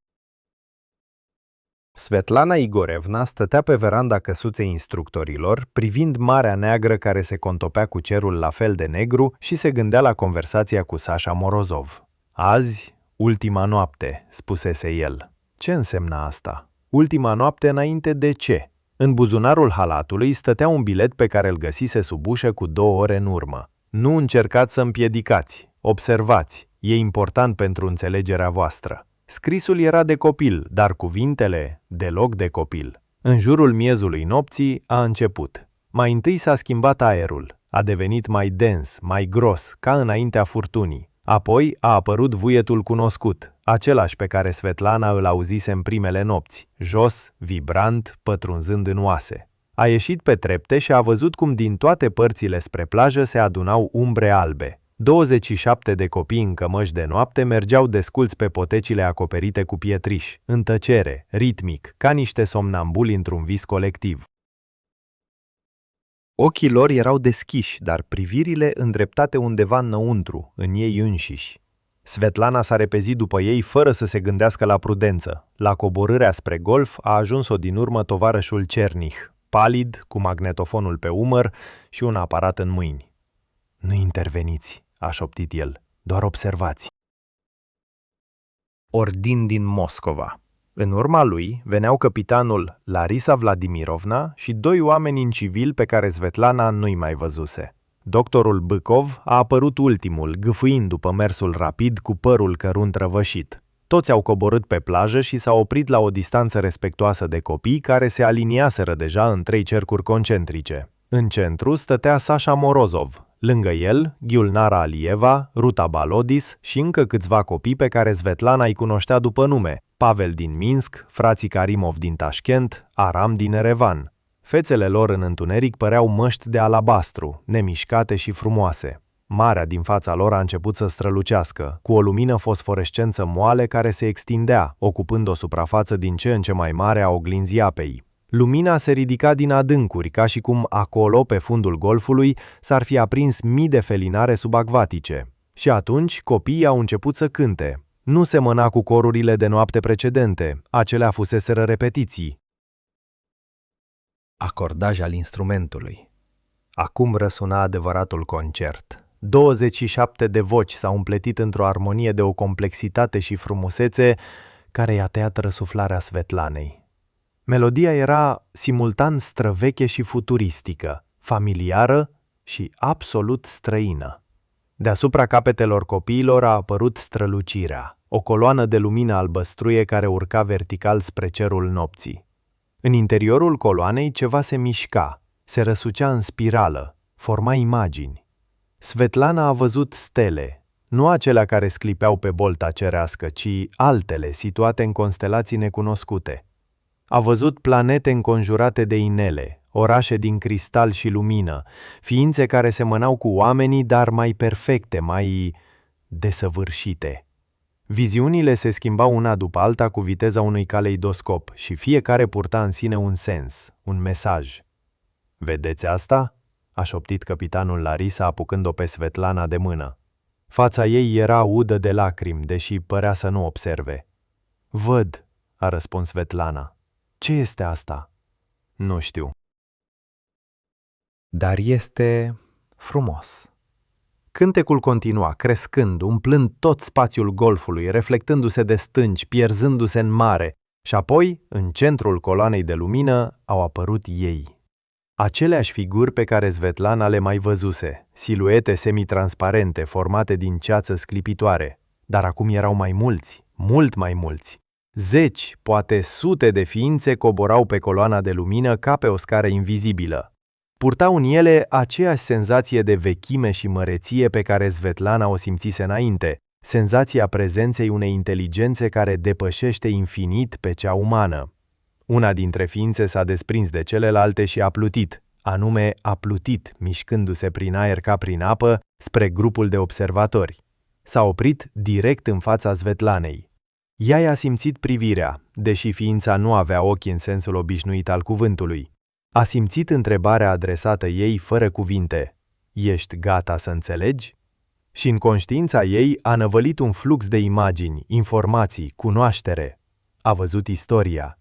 Svetlana Igorevna stătea pe veranda căsuței instructorilor, privind marea neagră care se contopea cu cerul la fel de negru și se gândea la conversația cu Sasha Morozov. Azi, ultima noapte, spusese el. Ce însemna asta? Ultima noapte înainte de ce? În buzunarul halatului stătea un bilet pe care îl găsise sub ușă cu 2 ore în urmă. Nu încercați să împiedicați, observați, e important pentru înțelegerea voastră. Scrisul era de copil, dar cuvintele deloc de copil. În jurul miezului nopții a început. Mai întâi s-a schimbat aerul. A devenit mai dens, mai gros, ca înaintea furtunii. Apoi a apărut vuietul cunoscut, același pe care Svetlana îl auzise în primele nopți, jos, vibrant, pătrunzând în oase. A ieșit pe trepte și a văzut cum din toate părțile spre plajă se adunau umbre albe. 27 de copii în cămăși de noapte mergeau desculți pe potecile acoperite cu pietriș, în tăcere, ritmic, ca niște somnambuli într-un vis colectiv. Ochii lor erau deschiși, dar privirile îndreptate undeva înăuntru, în ei înșiși. Svetlana s-a repezit după ei fără să se gândească la prudență. La coborârea spre golf a ajuns-o din urmă tovarășul Cernih, palid, cu magnetofonul pe umăr și un aparat în mâini. "Nu interveniți," a șoptit el, "doar observați." Ordin din Moscova. În urma lui veneau capitanul Larisa Vladimirovna și 2 oameni în civil pe care Svetlana nu-i mai văzuse. Doctorul Bâcov a apărut ultimul, gâfâind după mersul rapid cu părul cărunt răvășit. Toți au coborât pe plajă și s-au oprit la o distanță respectuoasă de copii care se aliniaseră deja în 3 cercuri concentrice. În centru stătea Sasha Morozov, lângă el Ghiulnara Alieva, Ruta Balodis și încă câțiva copii pe care Svetlana îi cunoștea după nume: Pavel din Minsk, frații Karimov din Tashkent, Aram din Erevan. Fețele lor în întuneric păreau măști de alabastru, nemișcate și frumoase. Marea din fața lor a început să strălucească, cu o lumină fosforescență moale care se extindea, ocupând o suprafață din ce în ce mai mare a oglinzii apei. Lumina se ridica din adâncuri, ca și cum acolo, pe fundul golfului, s-ar fi aprins mii de felinare subacvatice. Și atunci copiii au început să cânte. Nu semăna cu corurile de noapte precedente, acelea fuseseră repetiții. Acordaj al instrumentului. Acum răsuna adevăratul concert. 27 de voci s-au împletit într-o armonie de o complexitate și frumusețe care i-a tăiat răsuflarea Svetlanei. Melodia era simultan străveche și futuristică, familiară și absolut străină. Deasupra capetelor copiilor a apărut strălucirea, o coloană de lumină albăstruie care urca vertical spre cerul nopții. În interiorul coloanei ceva se mișca, se răsucea în spirală, forma imagini. Svetlana a văzut stele, nu acelea care sclipeau pe bolta cerească, ci altele situate în constelații necunoscute. A văzut planete înconjurate de inele, orașe din cristal și lumină, ființe care semănau cu oamenii, dar mai perfecte, mai desăvârșite. Viziunile se schimbau una după alta cu viteza unui caleidoscop și fiecare purta în sine un sens, un mesaj. "Vedeți asta?" a șoptit capitanul Larisa apucând-o pe Svetlana de mână. Fața ei era udă de lacrimi, deși părea să nu observe. "Văd," a răspuns Svetlana. "Ce este asta?" "Nu știu." "Dar este frumos." Cântecul continua, crescând, umplând tot spațiul golfului, reflectându-se de stânci, pierzându-se în mare, și apoi, în centrul coloanei de lumină, au apărut ei. Aceleași figuri pe care Svetlana le mai văzuse, siluete semitransparente formate din ceață sclipitoare, dar acum erau mai mulți, mult mai mulți. 10, poate sute de ființe coborau pe coloana de lumină ca pe o scară invizibilă. Purtau în ele aceeași senzație de vechime și măreție pe care Svetlana o simțise înainte, senzația prezenței unei inteligențe care depășește infinit pe cea umană. Una dintre ființe s-a desprins de celelalte și a plutit, anume a plutit, mișcându-se prin aer ca prin apă, spre grupul de observatori. S-a oprit direct în fața Svetlanei. Ea i-a simțit privirea, deși ființa nu avea ochi în sensul obișnuit al cuvântului. A simțit întrebarea adresată ei fără cuvinte: "Ești gata să înțelegi?" Și în conștiința ei a năvălit un flux de imagini, informații, cunoaștere. A văzut istoria.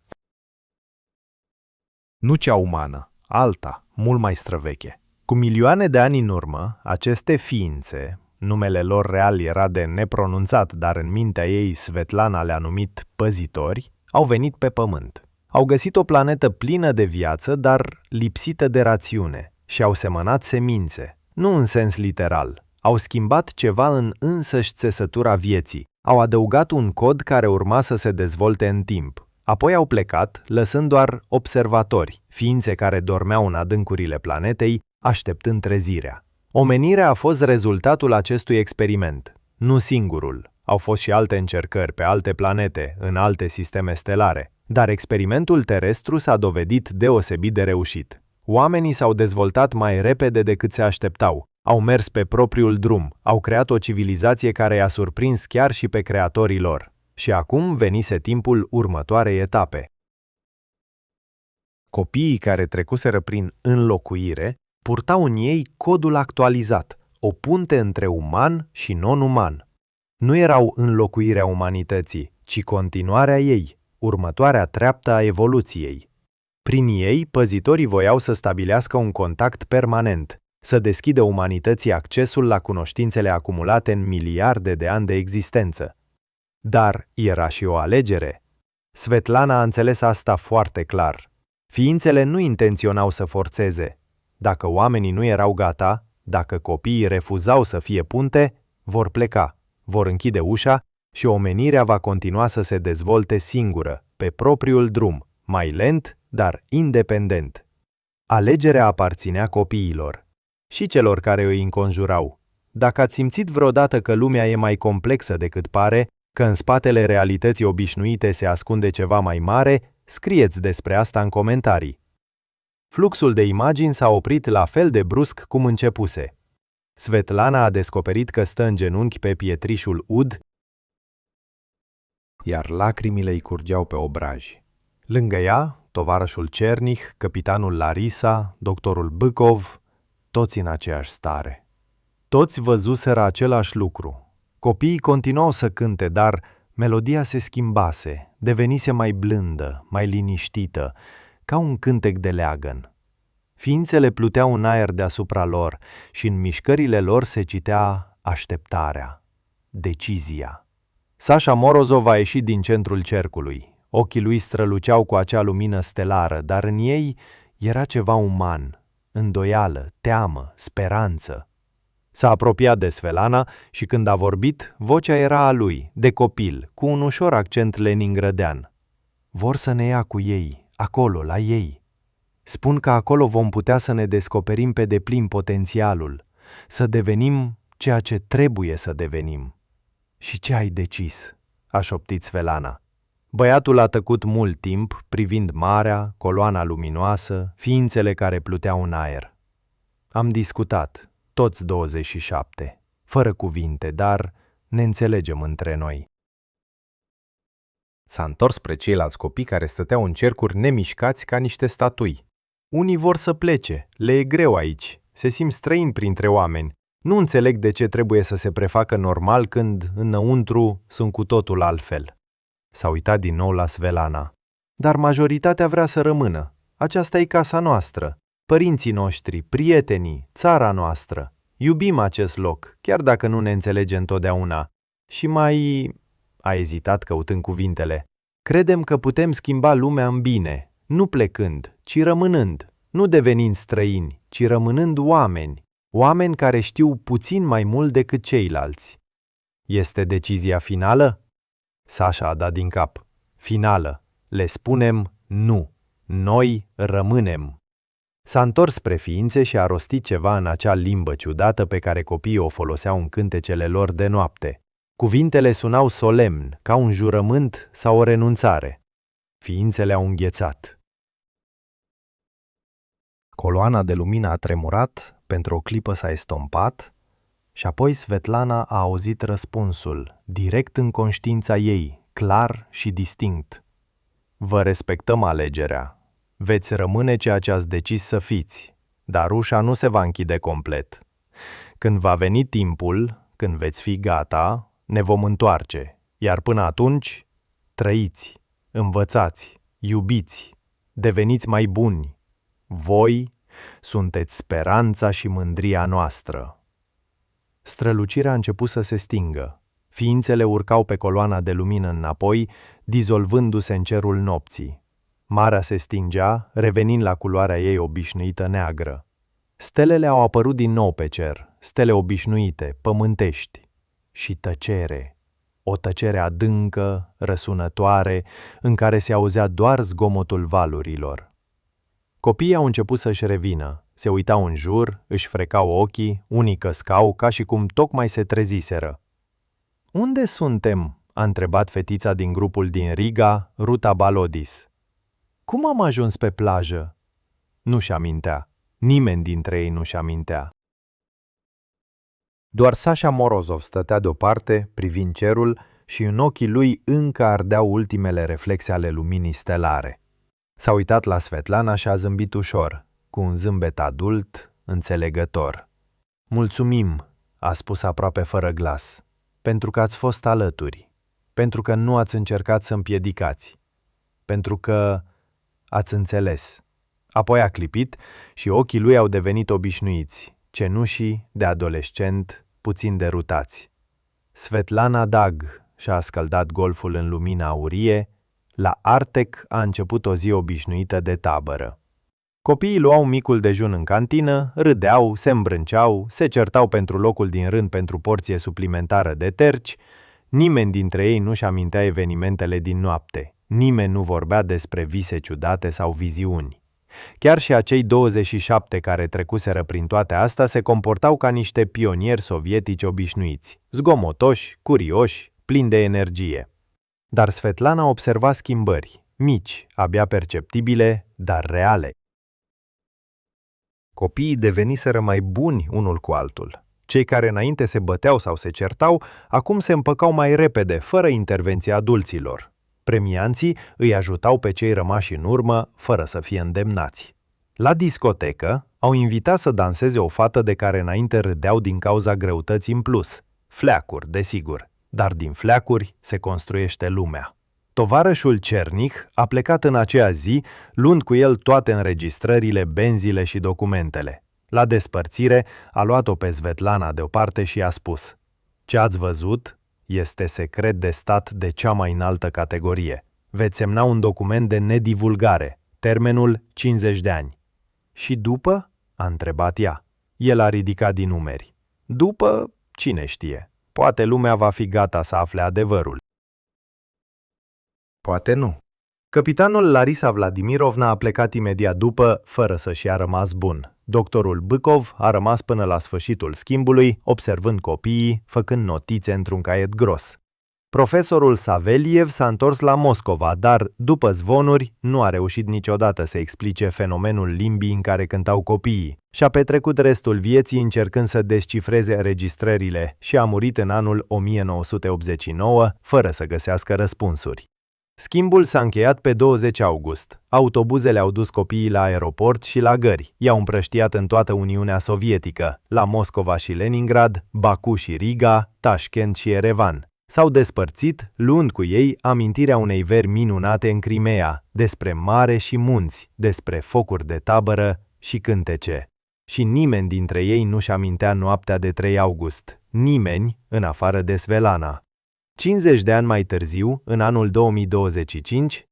Nu cea umană, alta, mult mai străveche. Cu milioane de ani în urmă, aceste ființe, numele lor real era de nepronunțat, dar în mintea ei Svetlana le-a numit păzitori, au venit pe pământ. Au găsit o planetă plină de viață, dar lipsită de rațiune, și au semănat semințe, nu în sens literal. Au schimbat ceva în însăși țesătura vieții, au adăugat un cod care urma să se dezvolte în timp. Apoi au plecat, lăsând doar observatori, ființe care dormeau în adâncurile planetei, așteptând trezirea. Omenirea a fost rezultatul acestui experiment, nu singurul. Au fost și alte încercări pe alte planete, în alte sisteme stelare, dar experimentul terestru s-a dovedit deosebit de reușit. Oamenii s-au dezvoltat mai repede decât se așteptau, au mers pe propriul drum, au creat o civilizație care i-a surprins chiar și pe creatorii lor. Și acum venise timpul următoarei etape. Copiii care trecuseră prin înlocuire purtau în ei codul actualizat, o punte între uman și non-uman. Nu erau înlocuirea umanității, ci continuarea ei, următoarea treaptă a evoluției. Prin ei, păzitorii voiau să stabilească un contact permanent, să deschidă umanității accesul la cunoștințele acumulate în miliarde de ani de existență. Dar era și o alegere. Svetlana a înțeles asta foarte clar. Ființele nu intenționau să forțeze. Dacă oamenii nu erau gata, dacă copiii refuzau să fie punte, vor pleca, vor închide ușa și omenirea va continua să se dezvolte singură, pe propriul drum, mai lent, dar independent. Alegerea aparținea copiilor și celor care îi înconjurau. Dacă ați simțit vreodată că lumea e mai complexă decât pare, că în spatele realității obișnuite se ascunde ceva mai mare, scrieți despre asta în comentarii. Fluxul de imagini s-a oprit la fel de brusc cum începuse. Svetlana a descoperit că stă în genunchi pe pietrișul ud, iar lacrimile îi curgeau pe obraji. Lângă ea, tovarășul Cernih, capitanul Larisa, doctorul Bâcov, toți în aceeași stare. Toți văzuseră același lucru. Copiii continuau să cânte, dar melodia se schimbase, devenise mai blândă, mai liniștită, ca un cântec de leagăn. Ființele pluteau în aer deasupra lor și în mișcările lor se citea așteptarea, decizia. Sasha Morozov a ieșit din centrul cercului. Ochii lui străluceau cu acea lumină stelară, dar în ei era ceva uman, îndoială, teamă, speranță. S-a apropiat de Svetlana și când a vorbit, vocea era a lui, de copil, cu un ușor accent leningrădean. Vor să ne ia cu ei, acolo, la ei. Spun că acolo vom putea să ne descoperim pe deplin potențialul, să devenim ceea ce trebuie să devenim. Și ce ai decis? A șoptit Svetlana. Băiatul a tăcut mult timp, privind marea, coloana luminoasă, ființele care pluteau în aer. Am discutat, toți 27, fără cuvinte, dar ne înțelegem între noi. S-a întors spre ceilalți copii care stăteau în cercuri nemișcați ca niște statui. Unii vor să plece, le e greu aici, se simt străini printre oameni. Nu înțeleg de ce trebuie să se prefacă normal când, înăuntru, sunt cu totul altfel. S-a uitat din nou la Svetlana. Dar majoritatea vrea să rămână. Aceasta e casa noastră, părinții noștri, prietenii, țara noastră. Iubim acest loc, chiar dacă nu ne înțelege întotdeauna. Și mai... A ezitat căutând cuvintele. Credem că putem schimba lumea în bine, nu plecând, ci rămânând, nu devenind străini, ci rămânând oameni. Oameni care știu puțin mai mult decât ceilalți. Este decizia finală? Sasha a dat din cap. Finală. Le spunem nu. Noi rămânem. S-a întors spre ființe și a rostit ceva în acea limbă ciudată pe care copiii o foloseau în cântecele lor de noapte. Cuvintele sunau solemn, ca un jurământ sau o renunțare. Ființele au înghețat. Coloana de lumină a tremurat, pentru o clipă s-a estompat și apoi Svetlana a auzit răspunsul, direct în conștiința ei, clar și distinct. Vă respectăm alegerea. Veți rămâne ceea ce ați decis să fiți, dar ușa nu se va închide complet. Când va veni timpul, când veți fi gata, ne vom întoarce, iar până atunci, trăiți, învățați, iubiți, deveniți mai buni. Voi sunteți speranța și mândria noastră. Strălucirea a început să se stingă. Ființele urcau pe coloana de lumină înapoi, dizolvându-se în cerul nopții. Marea se stingea, revenind la culoarea ei obișnuită neagră. Stelele au apărut din nou pe cer, stele obișnuite, pământești. Și tăcere, o tăcere adâncă, răsunătoare, în care se auzea doar zgomotul valurilor. Copiii au început să-și revină, se uitau în jur, își frecau ochii, unii căscau ca și cum tocmai se treziseră. "Unde suntem?" a întrebat fetița din grupul din Riga, Ruta Balodis. "Cum am ajuns pe plajă?" Nu-și amintea. Nimeni dintre ei nu-și amintea. Doar Sasha Morozov stătea deoparte, privind cerul, și în ochii lui încă ardeau ultimele reflexe ale luminii stelare. S-a uitat la Svetlana și a zâmbit ușor, cu un zâmbet adult, înțelegător. "Mulțumim," a spus aproape fără glas, "pentru că ați fost alături, pentru că nu ați încercat să împiedicați, pentru că ați înțeles." Apoi a clipit și ochii lui au devenit obișnuiți, cenușii de adolescent, puțin derutați. Svetlana Dag și-a scăldat golful în lumina aurie, la Artec a început o zi obișnuită de tabără. Copiii luau micul dejun în cantină, râdeau, se îmbrânceau, se certau pentru locul din rând pentru porție suplimentară de terci, nimeni dintre ei nu-și amintea evenimentele din noapte, nimeni nu vorbea despre vise ciudate sau viziuni. Chiar și acei 27 care trecuseră prin toate astea se comportau ca niște pionieri sovietici obișnuiți, zgomotoși, curioși, plini de energie. Dar Svetlana observa schimbări, mici, abia perceptibile, dar reale. Copiii deveniseră mai buni unul cu altul. Cei care înainte se băteau sau se certau, acum se împăcau mai repede, fără intervenția adulților. Premianții îi ajutau pe cei rămași în urmă, fără să fie îndemnați. La discotecă au invitat să danseze o fată de care înainte râdeau din cauza greutății în plus. Fleacuri, desigur, dar din fleacuri se construiește lumea. Tovarășul Cernih a plecat în aceea zi, luând cu el toate înregistrările, benzile și documentele. La despărțire a luat-o pe Svetlana deoparte și i-a spus: "Ce ați văzut este secret de stat de cea mai înaltă categorie. Veți semna un document de nedivulgare, termenul 50 de ani. "Și după?" a întrebat ea. El a ridicat din numeri. "După, cine știe? Poate lumea va fi gata să afle adevărul." Poate nu. Capitanul Larisa Vladimirovna a plecat imediat după, fără să-și ia rămas bun. Doctorul Bâcov a rămas până la sfârșitul schimbului, observând copiii, făcând notițe într-un caiet gros. Profesorul Saveliev s-a întors la Moscova, dar, după zvonuri, nu a reușit niciodată să explice fenomenul limbii în care cântau copiii. Și-a petrecut restul vieții încercând să descifreze înregistrările și a murit în anul 1989, fără să găsească răspunsuri. Schimbul s-a încheiat pe 20 august. Autobuzele au dus copiii la aeroport și la gări. I-au împrăștiat în toată Uniunea Sovietică, la Moscova și Leningrad, Baku și Riga, Tashkent și Erevan. S-au despărțit, luând cu ei amintirea unei veri minunate în Crimea, despre mare și munți, despre focuri de tabără și cântece. Și nimeni dintre ei nu-și amintea noaptea de 3 august. Nimeni, în afară de Svetlana. 50 de ani mai târziu, în anul 2025,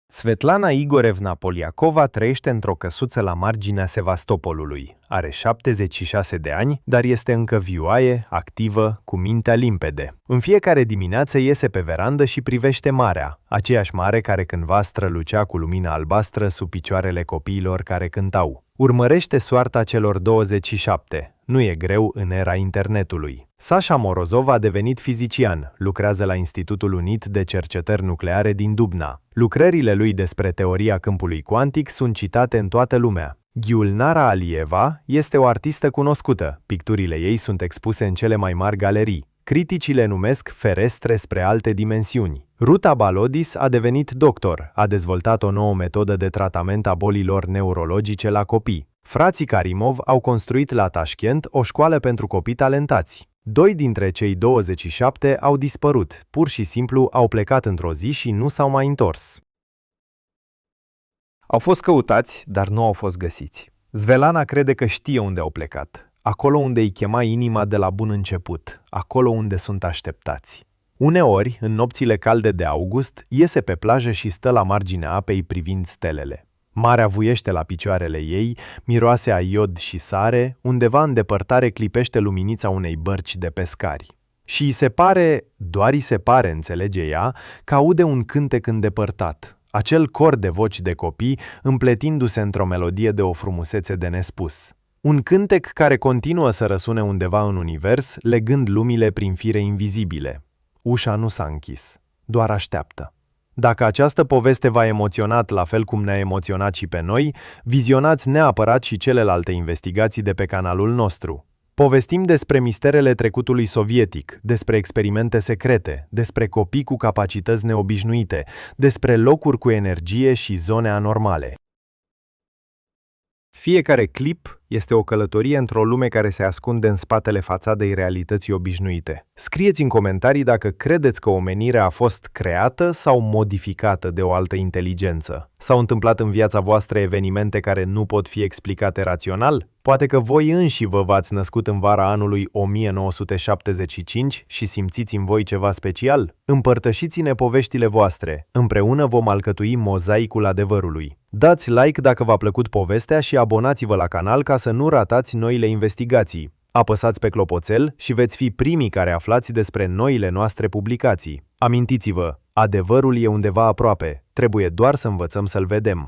Svetlana Igorevna Poliakova trăiește într-o căsuță la marginea Sevastopolului. Are 76 de ani, dar este încă vioaie, activă, cu mintea limpede. În fiecare dimineață iese pe verandă și privește marea, aceeași mare care cândva strălucea cu lumina albastră sub picioarele copiilor care cântau. Urmărește soarta celor 27. Nu e greu în era internetului. Sasha Morozov a devenit fizician, lucrează la Institutul Unit de Cercetări Nucleare din Dubna. Lucrările lui despre teoria câmpului cuantic sunt citate în toată lumea. Gulnara Alieva este o artistă cunoscută. Picturile ei sunt expuse în cele mai mari galerii. Criticii le numesc ferestre spre alte dimensiuni. Ruta Balodis a devenit doctor, a dezvoltat o nouă metodă de tratament a bolilor neurologice la copii. Frații Karimov au construit la Tashkent o școală pentru copii talentați. 2 dintre cei 27 au dispărut, pur și simplu au plecat într-o zi și nu s-au mai întors. Au fost căutați, dar nu au fost găsiți. Svetlana crede că știe unde au plecat, acolo unde îi chema inima de la bun început, acolo unde sunt așteptați. Uneori, în nopțile calde de august, iese pe plajă și stă la marginea apei privind stelele. Marea vuiește la picioarele ei, miroase a iod și sare, undeva în depărtare clipește luminița unei bărci de pescari. Și îi se pare, doar îi se pare, înțelege ea, că aude un cântec îndepărtat. acel cor de voci de copii împletindu-se într-o melodie de o frumusețe de nespus. Un cântec care continuă să răsune undeva în univers, legând lumile prin fire invizibile. Ușa nu s-a închis, doar așteaptă. Dacă această poveste v-a emoționat la fel cum ne-a emoționat și pe noi, vizionați neapărat și celelalte investigații de pe canalul nostru. Povestim despre misterele trecutului sovietic, despre experimente secrete, despre copii cu capacități neobișnuite, despre locuri cu energie și zone anormale. Fiecare clip este o călătorie într-o lume care se ascunde în spatele fațadei realității obișnuite. Scrieți în comentarii dacă credeți că omenirea a fost creată sau modificată de o altă inteligență. S-au întâmplat în viața voastră evenimente care nu pot fi explicate rațional? Poate că voi înși vă v-ați născut în vara anului 1975 și simțiți în voi ceva special? Împărtășiți-ne poveștile voastre. Împreună vom alcătui mozaicul adevărului. Dați like dacă v-a plăcut povestea și abonați-vă la canal ca să nu ratați noile investigații. Apăsați pe clopoțel și veți fi primii care aflați despre noile noastre publicații. Amintiți-vă, adevărul e undeva aproape, trebuie doar să învățăm să-l vedem.